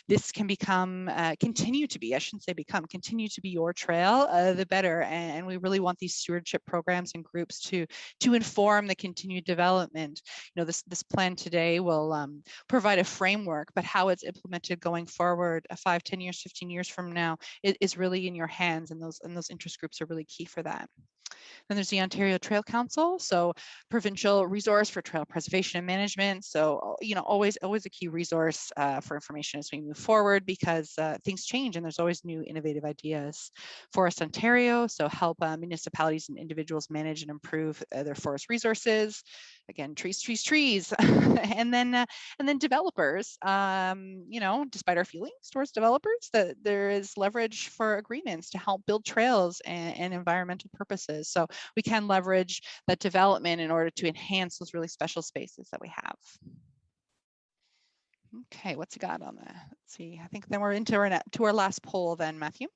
this can become, continue to be, I shouldn't say become, continue to be your trail, the better. And we really want these stewardship programs and groups to inform the continued development. You know, this plan today will provide a framework, but how it's implemented going forward 5, 10 years, 15 years from now is really in your hands, and those interest groups are really key for that. Then there's the Ontario Trail Council, so provincial resource for trail preservation and management. So, you know, always a key resource for information as we move forward, because things change and there's always new innovative ideas. Forest Ontario, so help municipalities and individuals manage and improve their forest resources. Again, trees. And then developers, you know, despite our feelings towards developers, that there is leverage for agreements to help build trails and environmental purposes. So we can leverage that development in order to enhance those really special spaces that we have. Okay, what's it got on that? Let's see. I think then we're into our last poll then, Matthew.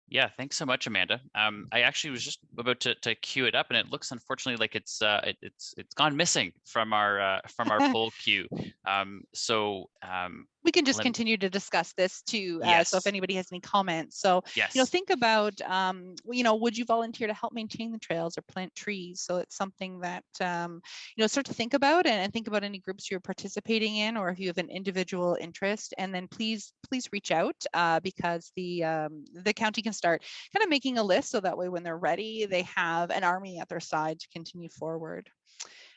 Yeah, thanks so much, Amanda. I actually was just about to queue it up, and it looks unfortunately like it's gone missing from our poll queue. We can just continue to discuss this too. Yes. So if anybody has any comments, so yes. You know, think about you know, would you volunteer to help maintain the trails or plant trees? So it's something that you know, start to think about and think about any groups you're participating in, or if you have an individual interest, and then please reach out because the county can start kind of making a list, so that way when they're ready, they have an army at their side to continue forward.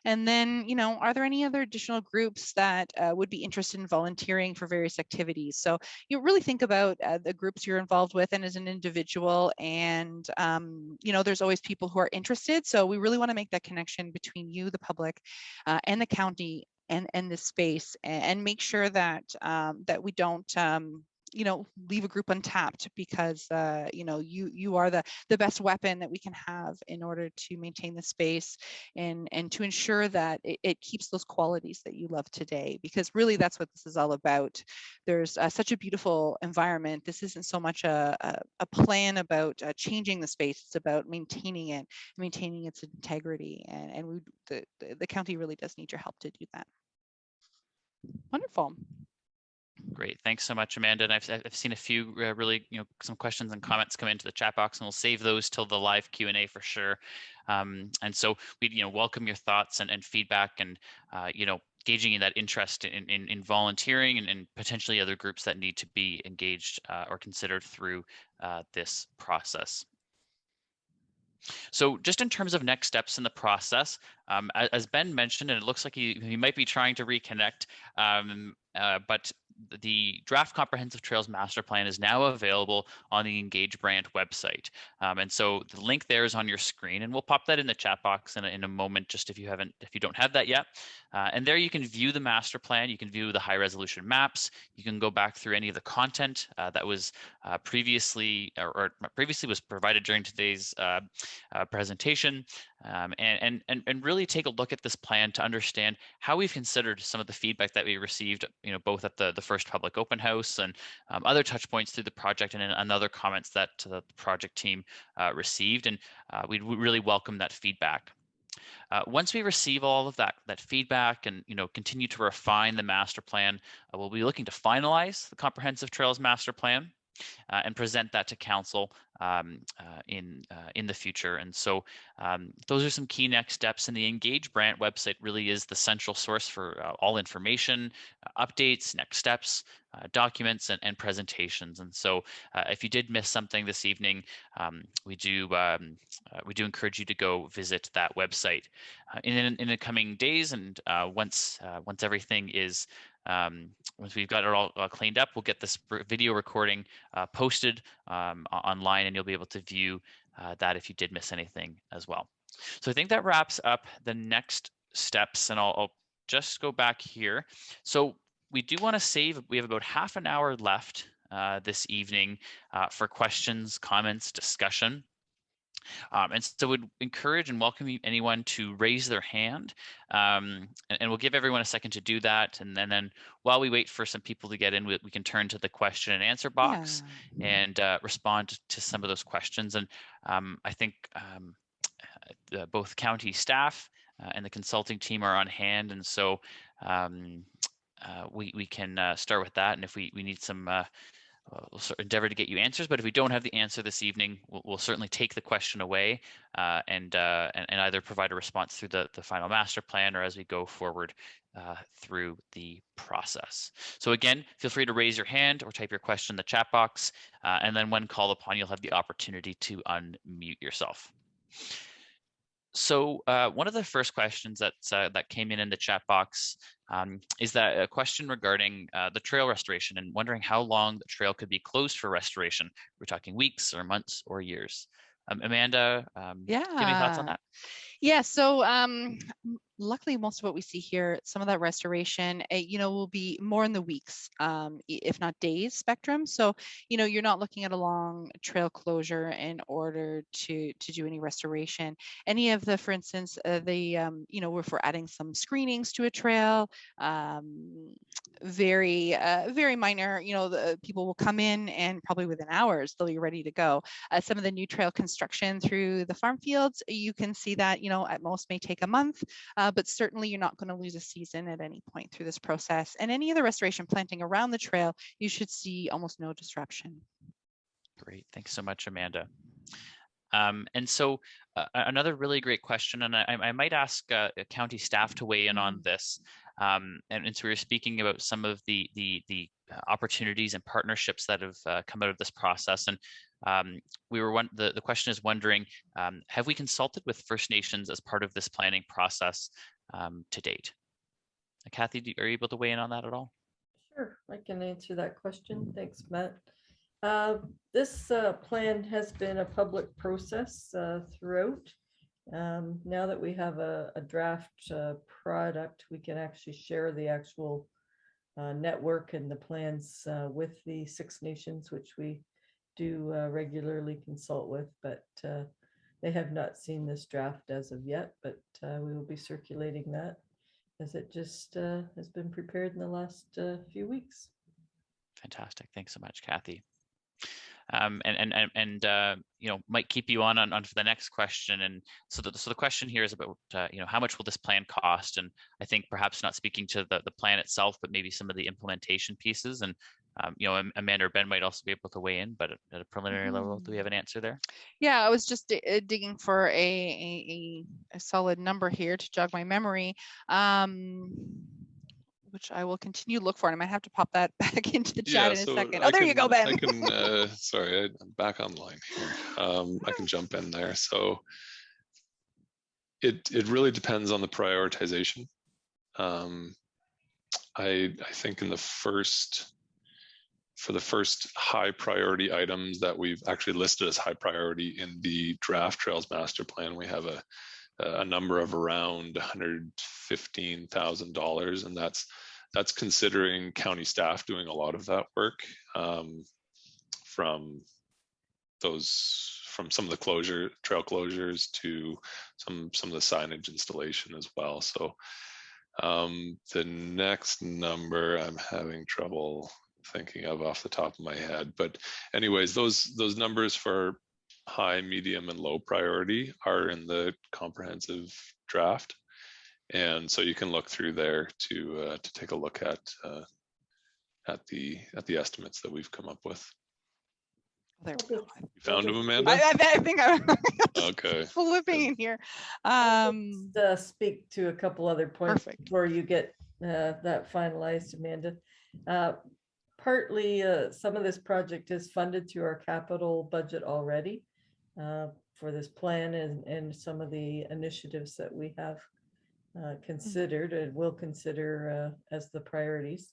And then, you know, are there any other additional groups that would be interested in volunteering for various activities? So you really think about the groups you're involved with and as an individual, and, you know, there's always people who are interested. So we really want to make that connection between you, the public, and the county and the space, and make sure that that we don't you know, leave a group untapped, because you know, you are the best weapon that we can have in order to maintain the space and to ensure that it keeps those qualities that you love today, because really that's what this is all about. There's such a beautiful environment. This isn't so much a plan about changing the space. It's about maintaining it, maintaining its integrity, and the county really does need your help to do that. Wonderful. Great, thanks so much, Amanda. And I've seen a few really, you know, some questions and comments come into the chat box, and we'll save those till the live Q&A for sure. And so we, you know, welcome your thoughts and feedback, and you know, gauging in that interest in volunteering and potentially other groups that need to be engaged or considered through this process. So just in terms of next steps in the process, as Ben mentioned, and it looks like he might be trying to reconnect, but the draft comprehensive trails master plan is now available on the Engage Brand website. And so the link there is on your screen, and we'll pop that in the chat box in a moment, just if you don't have that yet. And there you can view the master plan, you can view the high resolution maps, you can go back through any of the content that was previously was provided during today's presentation, and really take a look at this plan to understand how we've considered some of the feedback that we received, you know, both at the first public open house and other touch points through the project, and other comments that the project team received, and we really welcome that feedback. Once we receive all of that feedback and, you know, continue to refine the master plan, we'll be looking to finalize the comprehensive trails master plan and present that to council in the future. And so those are some key next steps. And the Engage Brand website really is the central source for all information, updates, next steps, documents, and presentations. And so if you did miss something this evening, we do encourage you to go visit that website in the coming days. And once everything is once we've got it all cleaned up, we'll get this video recording posted online, and you'll be able to view that if you did miss anything as well. So I think that wraps up the next steps, and I'll just go back here. So we do want to save, we have about half an hour left this evening for questions, comments, discussion. And so would encourage and welcome anyone to raise their hand, and we'll give everyone a second to do that. And then while we wait for some people to get in, we can turn to the question and answer box and respond to some of those questions. And I think both county staff and the consulting team are on hand. And so we can start with that. And if we need some we'll endeavor to get you answers, but if we don't have the answer this evening, we'll certainly take the question away and either provide a response through the final master plan or as we go forward through the process. So again, feel free to raise your hand or type your question in the chat box, and then when called upon, you'll have the opportunity to unmute yourself. So one of the first questions that came in the chat box is that a question regarding the trail restoration and wondering how long the trail could be closed for restoration. We're talking weeks or months or years. Amanda, do you have any thoughts on that? Yeah, so luckily most of what we see here, some of that restoration, will be more in the weeks, if not days spectrum. So, you're not looking at a long trail closure in order to do any restoration. Any of the, for instance, if we're adding some screenings to a trail, very minor, the people will come in and probably within hours, they'll be ready to go. Some of the new trail construction through the farm fields, you can see that, at most may take a month, but certainly you're not going to lose a season at any point through this process. And any of the restoration planting around the trail, you should see almost no disruption. Great, thanks so much, Amanda. And so another really great question, and I might ask county staff to weigh in on this. And so we were speaking about some of the opportunities and partnerships that have come out of this process. And the question is wondering, have we consulted with First Nations as part of this planning process to date? Kathy, are you able to weigh in on that at all? Sure, I can answer that question. Thanks, Matt. This plan has been a public process throughout. Now that we have a draft product, we can actually share the actual network and the plans with the Six Nations, which we do regularly consult with, but they have not seen this draft as of yet, but we will be circulating that as it just has been prepared in the last few weeks. Fantastic. Thanks so much, Kathy. Might keep you on for the next question. And so the question here is about how much will this plan cost? And I think perhaps not speaking to the plan itself, but maybe some of the implementation pieces. And Amanda or Ben might also be able to weigh in, but at a preliminary level, do we have an answer there? Yeah, I was just digging for a solid number here to jog my memory. Which I will continue to look for, and I might have to pop that back into the chat in a second. Oh, there you go, Ben. I can, sorry, I'm back online here. I can jump in there. So it really depends on the prioritization. I think for the first high priority items that we've actually listed as high priority in the draft Trails Master Plan, we have a number of around $115,000, and that's considering county staff doing a lot of that work, from some of the trail closures to some of the signage installation as well. So the next number I'm having trouble thinking of off the top of my head, but anyways, those numbers for high, medium, and low priority are in the comprehensive draft, and so you can look through there to take a look at the estimates that we've come up with. There we go. You found them, Amanda? I think I'm okay. Flipping in here. Speak to a couple other points Perfect. before you get that finalized, Amanda. Partly, some of this project is funded through our capital budget already for this plan and some of the initiatives that we have considered and will consider as the priorities.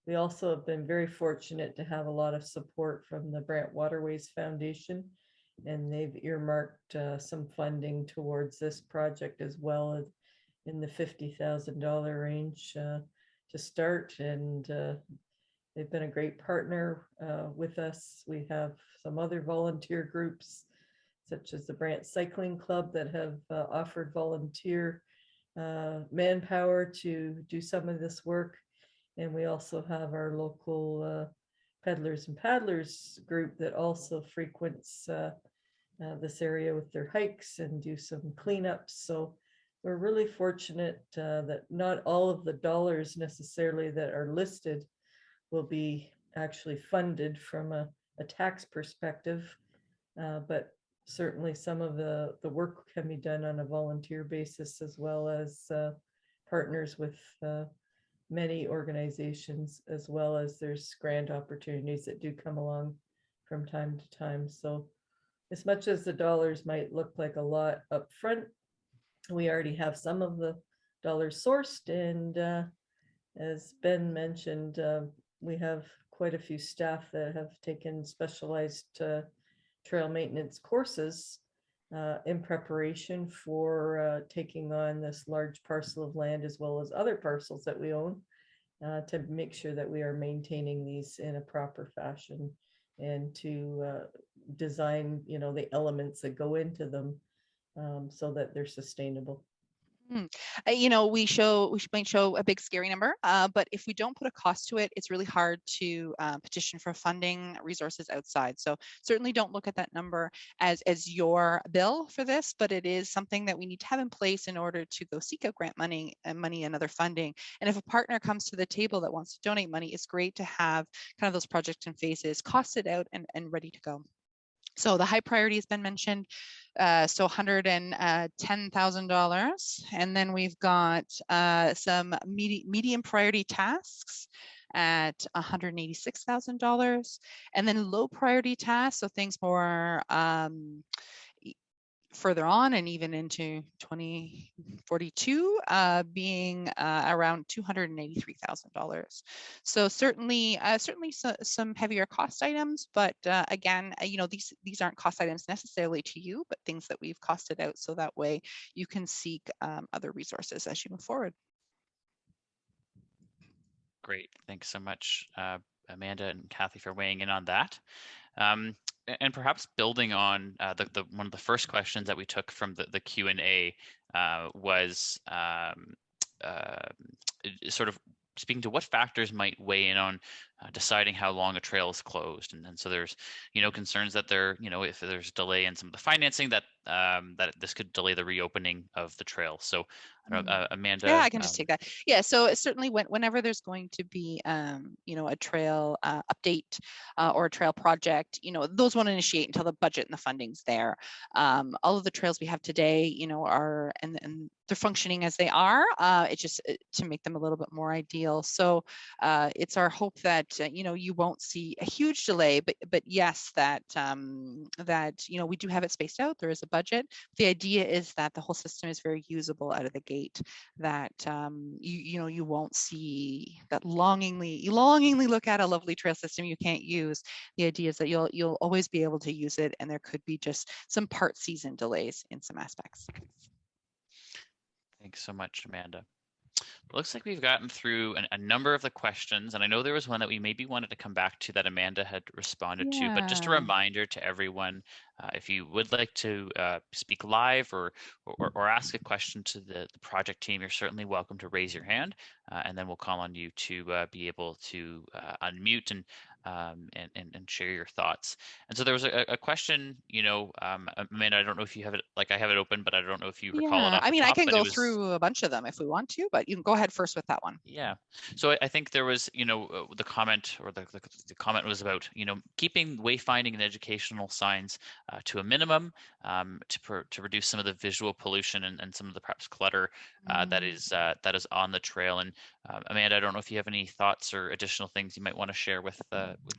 We also have been very fortunate to have a lot of support from the Brant Waterways Foundation, and they've earmarked some funding towards this project as well in the $50,000 range to start, and They've been a great partner with us. We have some other volunteer groups, such as the Brant Cycling Club, that have offered volunteer manpower to do some of this work. And we also have our local peddlers and paddlers group that also frequents this area with their hikes and do some cleanups. So we're really fortunate that not all of the dollars necessarily that are listed will be actually funded from a tax perspective, but certainly some of the work can be done on a volunteer basis, as well as partners with many organizations, as well as there's grant opportunities that do come along from time to time. So as much as the dollars might look like a lot up front, we already have some of the dollars sourced. And as Ben mentioned, we have quite a few staff that have taken specialized trail maintenance courses in preparation for taking on this large parcel of land, as well as other parcels that we own, to make sure that we are maintaining these in a proper fashion, and to design, the elements that go into them so that they're sustainable. We might show a big scary number, but if we don't put a cost to it, it's really hard to petition for funding resources outside. So certainly don't look at that number as your bill for this, but it is something that we need to have in place in order to go seek out grant money and other funding. And if a partner comes to the table that wants to donate money, it's great to have kind of those projects and phases costed out and ready to go. So the high priority has been mentioned, so $110,000. And then we've got some medium priority tasks at $186,000. And then low priority tasks, so things more further on and even into 2042 being around $283,000. So certainly some heavier cost items, but again, these aren't cost items necessarily to you, but things that we've costed out, so that way you can seek other resources as you move forward. Great, thanks so much, Amanda and Kathy, for weighing in on that. And perhaps building on the one of the first questions that we took from the Q&A was sort of speaking to what factors might weigh in on deciding how long a trail is closed. And so there's, concerns that if there's delay in some of the financing, that this could delay the reopening of the trail. So I don't know, Amanda. Yeah, I can just take that. Yeah, so certainly whenever there's going to be, a trail update or a trail project, those won't initiate until the budget and the funding's there. All of the trails we have today, are, and they're functioning as they are. It's just to make them a little bit more ideal. So it's our hope that, you won't see a huge delay, but yes, that we do have it spaced out. There is a budget. The idea is that the whole system is very usable out of the gate, that you won't see that you longingly look at a lovely trail system you can't use. The idea is that you'll always be able to use it, and there could be just some part season delays in some aspects. Thanks so much, Amanda. It looks like we've gotten through a number of the questions, and I know there was one that we maybe wanted to come back to that Amanda had responded to, but just a reminder to everyone, if you would like to speak live or ask a question to the project team, you're certainly welcome to raise your hand, and then we'll call on you to be able to unmute and share your thoughts. And so there was a question, Amanda, I don't know if you have it, like I have it open, but I don't know if you recall it off the top, I can go through a bunch of them if we want to, but you can go ahead first with that one. Yeah. So I think there was, the comment, or the comment was about, keeping wayfinding and educational signs to a minimum, to reduce some of the visual pollution and some of the perhaps clutter that is on the trail. And Amanda, I don't know if you have any thoughts or additional things you might want to share with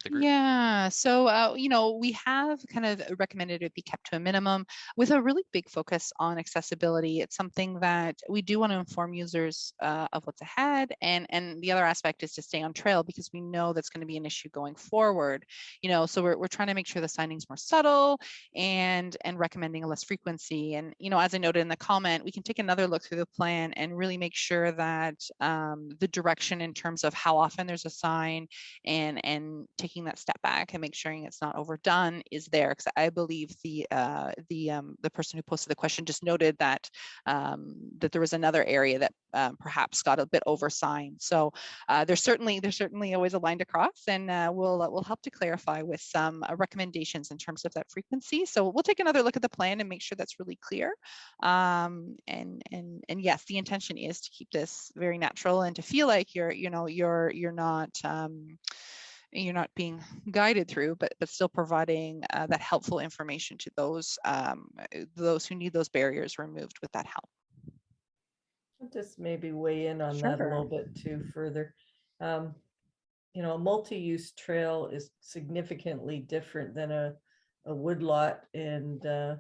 the group? Yeah, so we have kind of recommended it be kept to a minimum with a really big focus on accessibility. It's something that we do want to inform users of what's ahead, and the other aspect is to stay on trail because we know that's going to be an issue going forward. So we're trying to make sure the signing's more subtle and recommending a less frequency. And as I noted in the comment, we can take another look through the plan and really make sure that the direction in terms of how often there's a sign and taking that step back and make sure it's not overdone is there, because I believe the person who posted the question just noted that that there was another area that perhaps got a bit oversigned. So there's certainly always a line to cross, and we'll help to clarify with some recommendations in terms of that frequency. So we'll take another look at the plan and make sure that's really clear. And yes, the intention is to keep this very natural and to feel like you're not being guided through, but still providing that helpful information to those who need those barriers removed with that help. I'll just maybe weigh in on that a little bit too further. A multi-use trail is significantly different than a woodlot, and the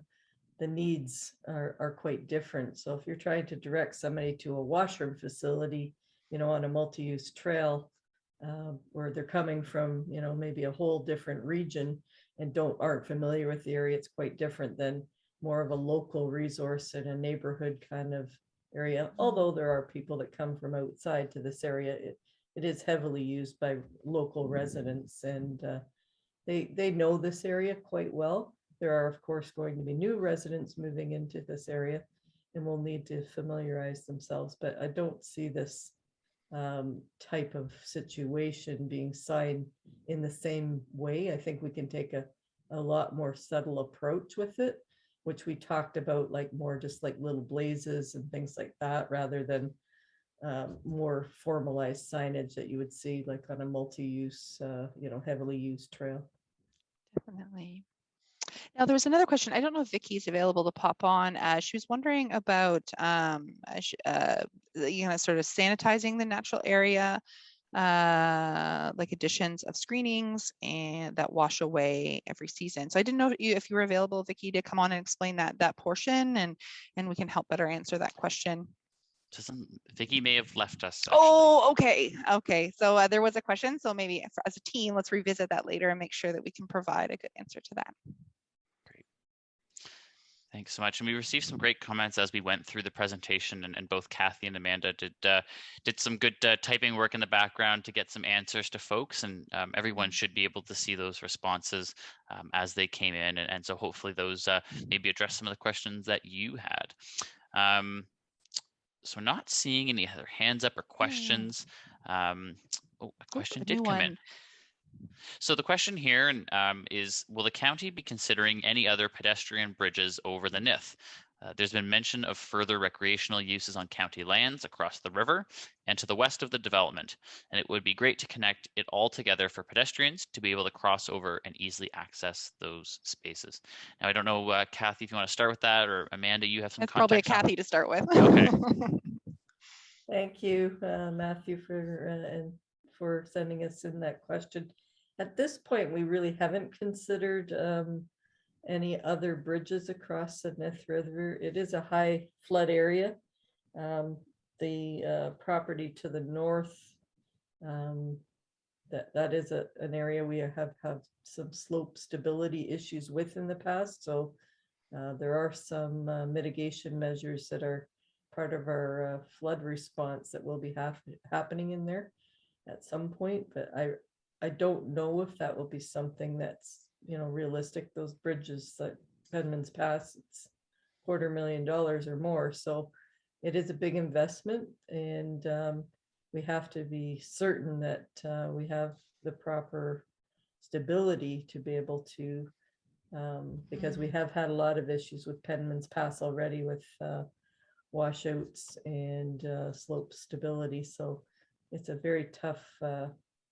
needs are quite different. So if you're trying to direct somebody to a washroom facility, on a multi-use trail, where they're coming from, maybe a whole different region and aren't familiar with the area, it's quite different than more of a local resource in a neighborhood kind of area. Although there are people that come from outside to this area, it is heavily used by local residents, and they know this area quite well. There are, of course, going to be new residents moving into this area and will need to familiarize themselves, but I don't see this type of situation being signed in the same way. I think we can take a lot more subtle approach with it, which we talked about, like more just like little blazes and things like that, rather than more formalized signage that you would see like on a multi-use, heavily used trail. Definitely. Now, there was another question. I don't know if Vicky's available to pop on. She was wondering about, sort of sanitizing the natural area, like additions of screenings and that wash away every season. So I didn't know if you were available, Vicky, to come on and explain that portion, and we can help better answer that question. Vicky may have left us. Actually. Oh, okay. So there was a question. So maybe as a team, let's revisit that later and make sure that we can provide a good answer to that. Thanks so much. And we received some great comments as we went through the presentation, and both Kathy and Amanda did some good typing work in the background to get some answers to folks, and everyone should be able to see those responses as they came in. And so hopefully those maybe address some of the questions that you had. So not seeing any other hands up or questions. A question did come in. So the question here is, will the county be considering any other pedestrian bridges over the Nith? There's been mention of further recreational uses on county lands across the river and to the west of the development, and it would be great to connect it all together for pedestrians to be able to cross over and easily access those spaces. Now, I don't know, Kathy, if you want to start with that, or Amanda, you have some context. Probably a Kathy to start with. Okay. Thank you, Matthew, for sending us in that question. At this point, we really haven't considered any other bridges across the Nith River. It is a high flood area. The property to the north, that is an area we have some slope stability issues with in the past. So there are some mitigation measures that are part of our flood response that will be happening in there at some point, but I don't know if that will be something that's realistic. Those bridges like Penman's Pass, it's $250,000 or more, so it is a big investment, and we have to be certain that we have the proper stability to be able to, because we have had a lot of issues with Penman's Pass already with washouts and slope stability, so it's a very tough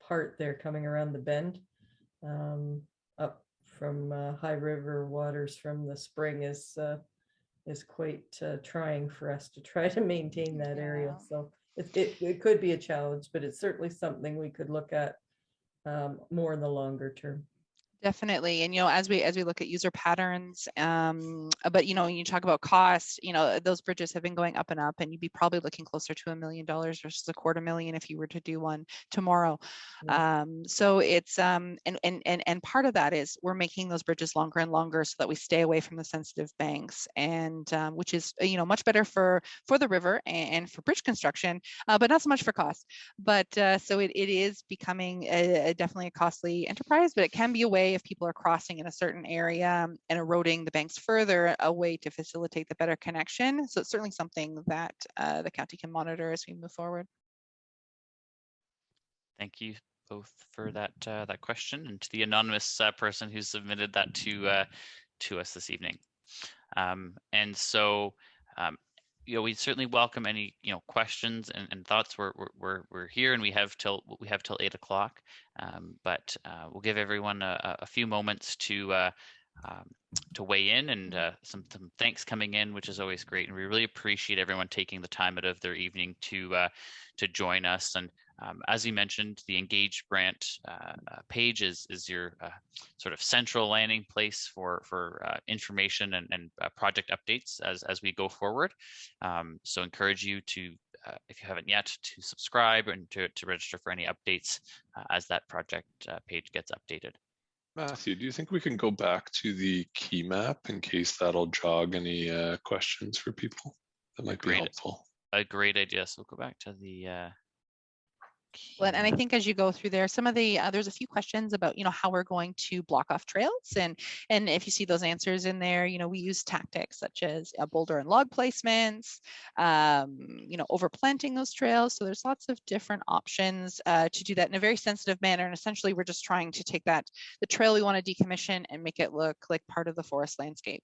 part there coming around the bend up from High River waters from the spring is quite trying for us to try to maintain that area. So it could be a challenge, but it's certainly something we could look at more in the longer term. Definitely. And, as we look at user patterns, but, when you talk about cost, those bridges have been going up and up, and you'd be probably looking closer to $1 million versus $250,000 if you were to do one tomorrow. So it's, and part of that is we're making those bridges longer and longer so that we stay away from the sensitive banks, and which is, much better for the river and for bridge construction, but not so much for cost. But so it is becoming definitely a costly enterprise, but it can be a way if people are crossing in a certain area and eroding the banks further, a way to facilitate the better connection. So it's certainly something that the county can monitor as we move forward. Thank you both for that question, and to the anonymous person who submitted that to us this evening. And so we certainly welcome any questions and thoughts. We're here, and we have till 8 o'clock. But we'll give everyone a few moments to weigh in, and some thanks coming in, which is always great. And we really appreciate everyone taking the time out of their evening to join us. And as you mentioned, the Engage Grant page is your sort of central landing place for information and project updates as we go forward. So encourage you to, if you haven't yet, to subscribe and to register for any updates as that project page gets updated. Matthew, do you think we can go back to the key map in case that'll jog any questions for people? That might be helpful. A great idea. So we'll go back to the Well, and I think as you go through there, some of the there's a few questions about how we're going to block off trails, and if you see those answers in there, we use tactics such as boulder and log placements, overplanting those trails. So there's lots of different options to do that in a very sensitive manner. And essentially, we're just trying to take the trail we want to decommission and make it look like part of the forest landscape.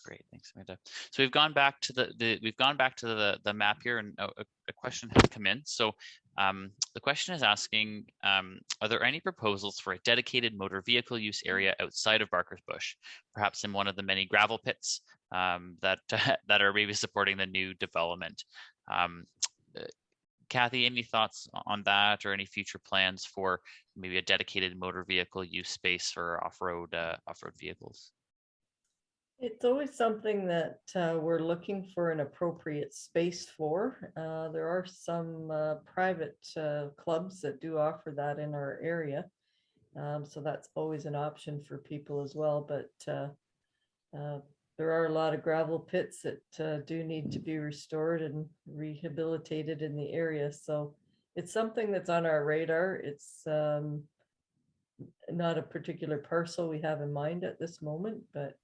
Great, thanks, Amanda. So we've gone back to the map here, and a question has come in. So the question is asking, are there any proposals for a dedicated motor vehicle use area outside of Barker's Bush, perhaps in one of the many gravel pits that are maybe supporting the new development? Kathy, any thoughts on that, or any future plans for maybe a dedicated motor vehicle use space for off-road vehicles? It's always something that we're looking for an appropriate space for. There are some private clubs that do offer that in our area. So that's always an option for people as well. But there are a lot of gravel pits that do need to be restored and rehabilitated in the area. So it's something that's on our radar. It's not a particular parcel we have in mind at this moment, but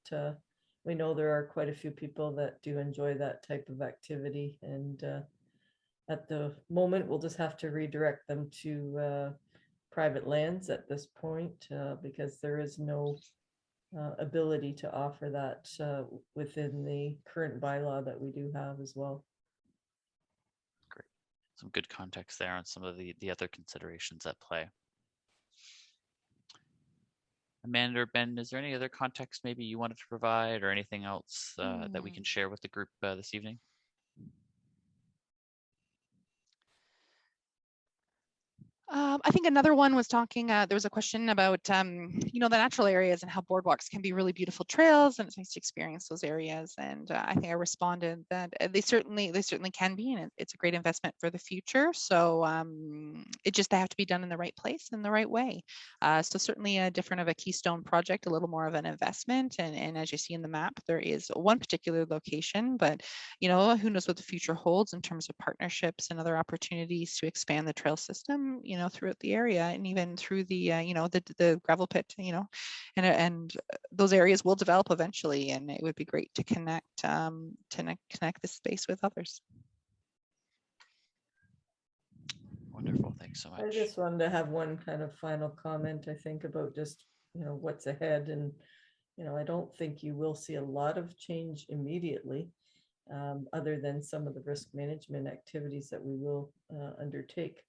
we know there are quite a few people that do enjoy that type of activity, and at the moment we'll just have to redirect them to private lands at this point, because there is no ability to offer that within the current bylaw that we do have as well. Great, some good context there on some of the other considerations at play. Amanda or Ben, is there any other context maybe you wanted to provide, or anything else that we can share with the group this evening? I think another one was talking, there was a question about, the natural areas and how boardwalks can be really beautiful trails, and it's nice to experience those areas. And I think I responded that they certainly can be, and it's a great investment for the future. So they have to be done in the right place in the right way. So certainly a different of a keystone project, a little more of an investment. And as you see in the map, there is one particular location, but who knows what the future holds in terms of partnerships and other opportunities to expand the trail system, throughout the area, and even through the the gravel pit, and those areas will develop eventually, and it would be great to connect this space with others. Wonderful, thanks so much. I just wanted to have one kind of final comment, I think, about just what's ahead, and I don't think you will see a lot of change immediately, other than some of the risk management activities that we will undertake.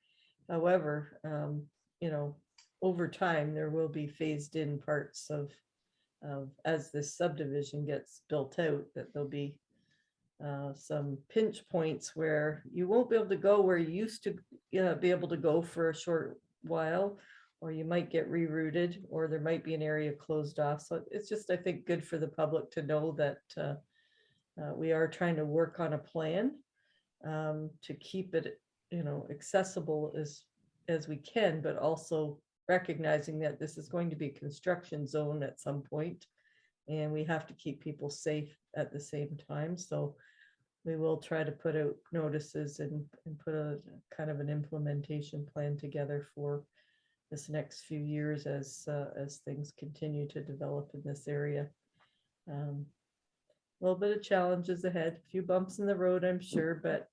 However, over time, there will be phased in parts of as this subdivision gets built out, that there'll be some pinch points where you won't be able to go where you used to be able to go for a short while, or you might get rerouted, or there might be an area closed off. So it's just, I think, good for the public to know that we are trying to work on a plan to keep it, accessible as we can, but also recognizing that this is going to be a construction zone at some point, and we have to keep people safe at the same time. So we will try to put out notices and put a kind of an implementation plan together for this next few years as things continue to develop in this area. A little bit of challenges ahead, a few bumps in the road, I'm sure, but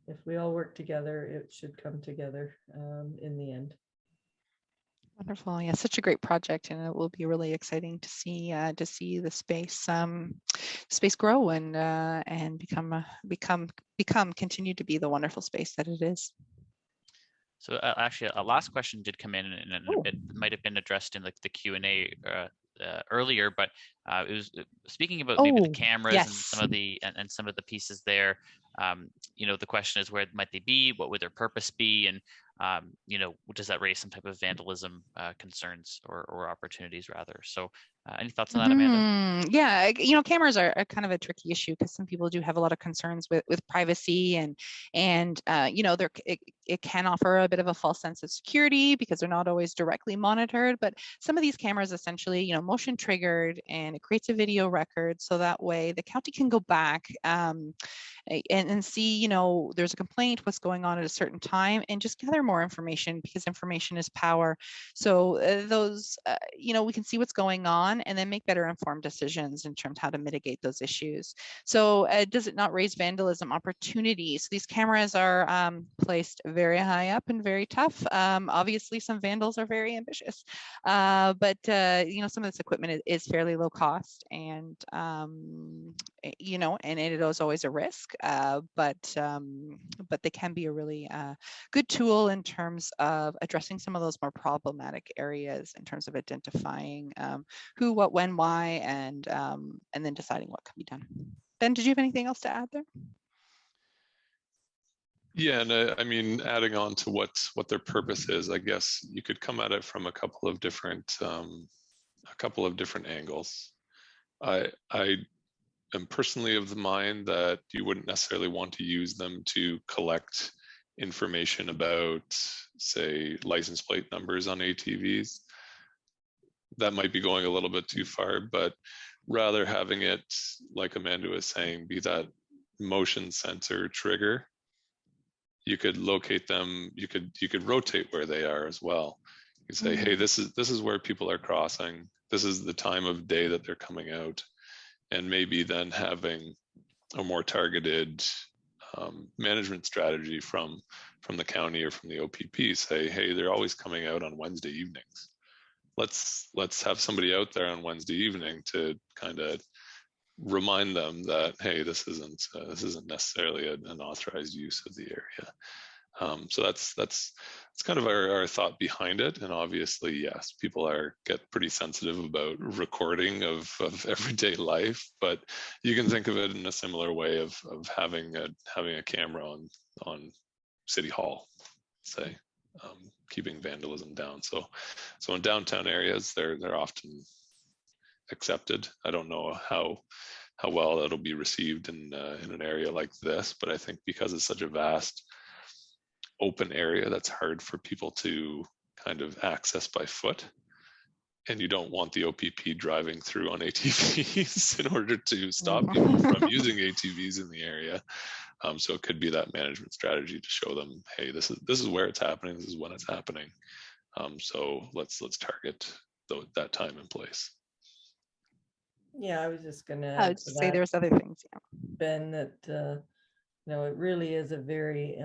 if we all work together, it should come together in the end. Wonderful. Yeah, such a great project, and it will be really exciting to see the space grow and continue to be the wonderful space that it is. So actually, a last question did come in, and it might have been addressed in like the Q&A earlier, but it was speaking about maybe the cameras, yes, and some of the pieces there. The question is, where might they be? What would their purpose be? And does that raise some type of vandalism concerns or opportunities rather? So any thoughts on that, Amanda? Yeah, cameras are kind of a tricky issue because some people do have a lot of concerns with privacy, and it can offer a bit of a false sense of security because they're not always directly monitored. But some of these cameras essentially, motion triggered, and it creates a video record, so that way the county can go back and see, there's a complaint, what's going on at a certain time, and just gather more information, because information is power. So we can see what's going on and then make better informed decisions in terms of how to mitigate those issues. So does it not raise vandalism opportunities? These cameras are placed very high up and very tough. Obviously, some vandals are very ambitious, but some of this equipment is fairly low cost, and and it is always a risk, but they can be a really good tool in terms of addressing some of those more problematic areas in terms of identifying who, what, when, why, and then deciding what can be done. Ben, did you have anything else to add there? Yeah, and I mean, adding on to what their purpose is, I guess you could come at it from a couple of different angles. I am personally of the mind that you wouldn't necessarily want to use them to collect information about, say, license plate numbers on ATVs. That might be going a little bit too far, but rather having it, like Amanda was saying, be that motion sensor trigger. You could locate them, you could rotate where they are as well. You say, hey, this is where people are crossing. This is the time of day that they're coming out. And maybe then having a more targeted management strategy from the county or from the OPP. Say, hey, they're always coming out on Wednesday evenings. Let's have somebody out there on Wednesday evening to kind of remind them that, hey, this isn't necessarily an authorized use of the area. So that's kind of our thought behind it. And obviously, yes, people get pretty sensitive about recording of everyday life, but you can think of it in a similar way of having a camera on City Hall, say, keeping vandalism down. So in downtown areas, they're often accepted. I don't know how well that'll be received in an area like this, but I think because it's such a vast open area that's hard for people to kind of access by foot, and you don't want the OPP driving through on ATVs in order to stop people from using ATVs in the area. So it could be that management strategy to show them, hey, this is where it's happening, this is when it's happening. So let's target that time and place. Yeah, I was just gonna I would say there's other things, yeah. Ben, that it really is a very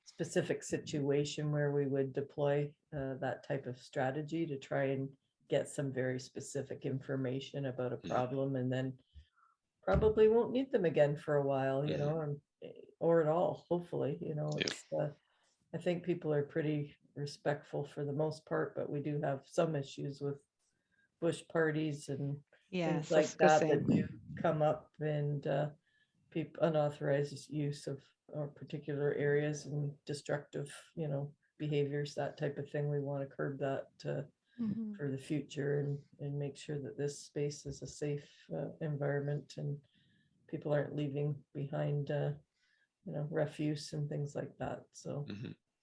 specific situation where we would deploy that type of strategy to try and get some very specific information about a problem, and then probably won't need them again for a while, or at all, hopefully. It's I think people are pretty respectful for the most part, but we do have some issues with bush parties and things like that do come up, and unauthorized use of particular areas and destructive, behaviors, that type of thing. We want to curb that for the future and make sure that this space is a safe environment and people aren't leaving behind, refuse and things like that. So.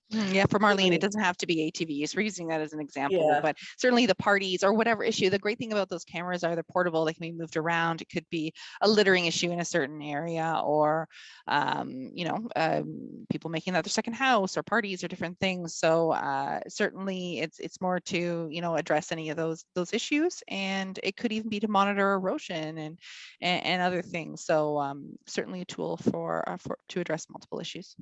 Yeah, for Marlene, it doesn't have to be ATVs. We're using that as an example, but certainly the parties or whatever issue. The great thing about those cameras are they're portable. They can be moved around. It could be a littering issue in a certain area, or people making that their second house, or parties, or different things. So certainly, it's more to address any of those issues, and it could even be to monitor erosion and other things. So certainly a tool for to address multiple issues.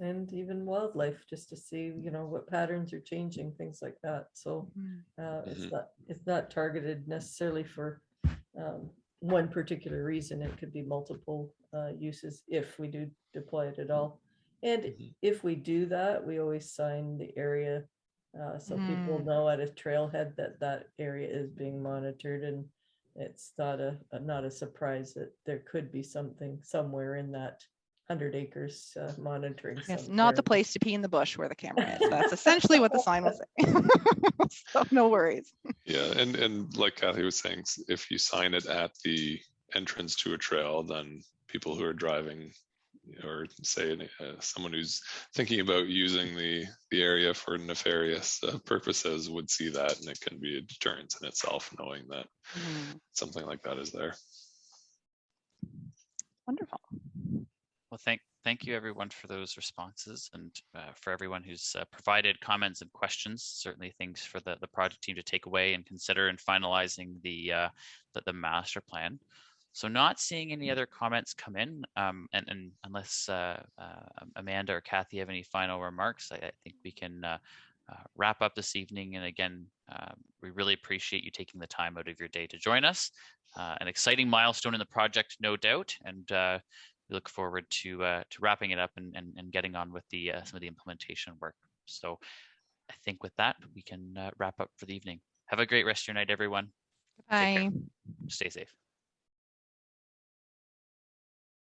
And even wildlife, just to see, what patterns are changing, things like that. So it's not targeted necessarily for one particular reason. It could be multiple uses if we do deploy it at all. And if we do that, we always sign the area so people know at a trailhead that area is being monitored, and it's not a surprise that there could be something somewhere in that 100 acres monitoring. Yes, not the place to pee in the bush where the camera is. That's essentially what the sign will say. So no worries. Yeah, and like Kathy was saying, if you sign it at the entrance to a trail, then people who are driving, or say someone who's thinking about using the area for nefarious purposes would see that, and it can be a deterrent in itself, knowing that something like that is there. Wonderful. Well, thank you everyone for those responses, and for everyone who's provided comments and questions. Certainly things for the project team to take away and consider in finalizing the master plan. So not seeing any other comments come in, and unless Amanda or Kathy have any final remarks, I think we can wrap up this evening. And again, we really appreciate you taking the time out of your day to join us. An exciting milestone in the project, no doubt, and we look forward to wrapping it up and getting on with some of the implementation work. So I think with that, we can wrap up for the evening. Have a great rest of your night, everyone. Bye. Stay safe.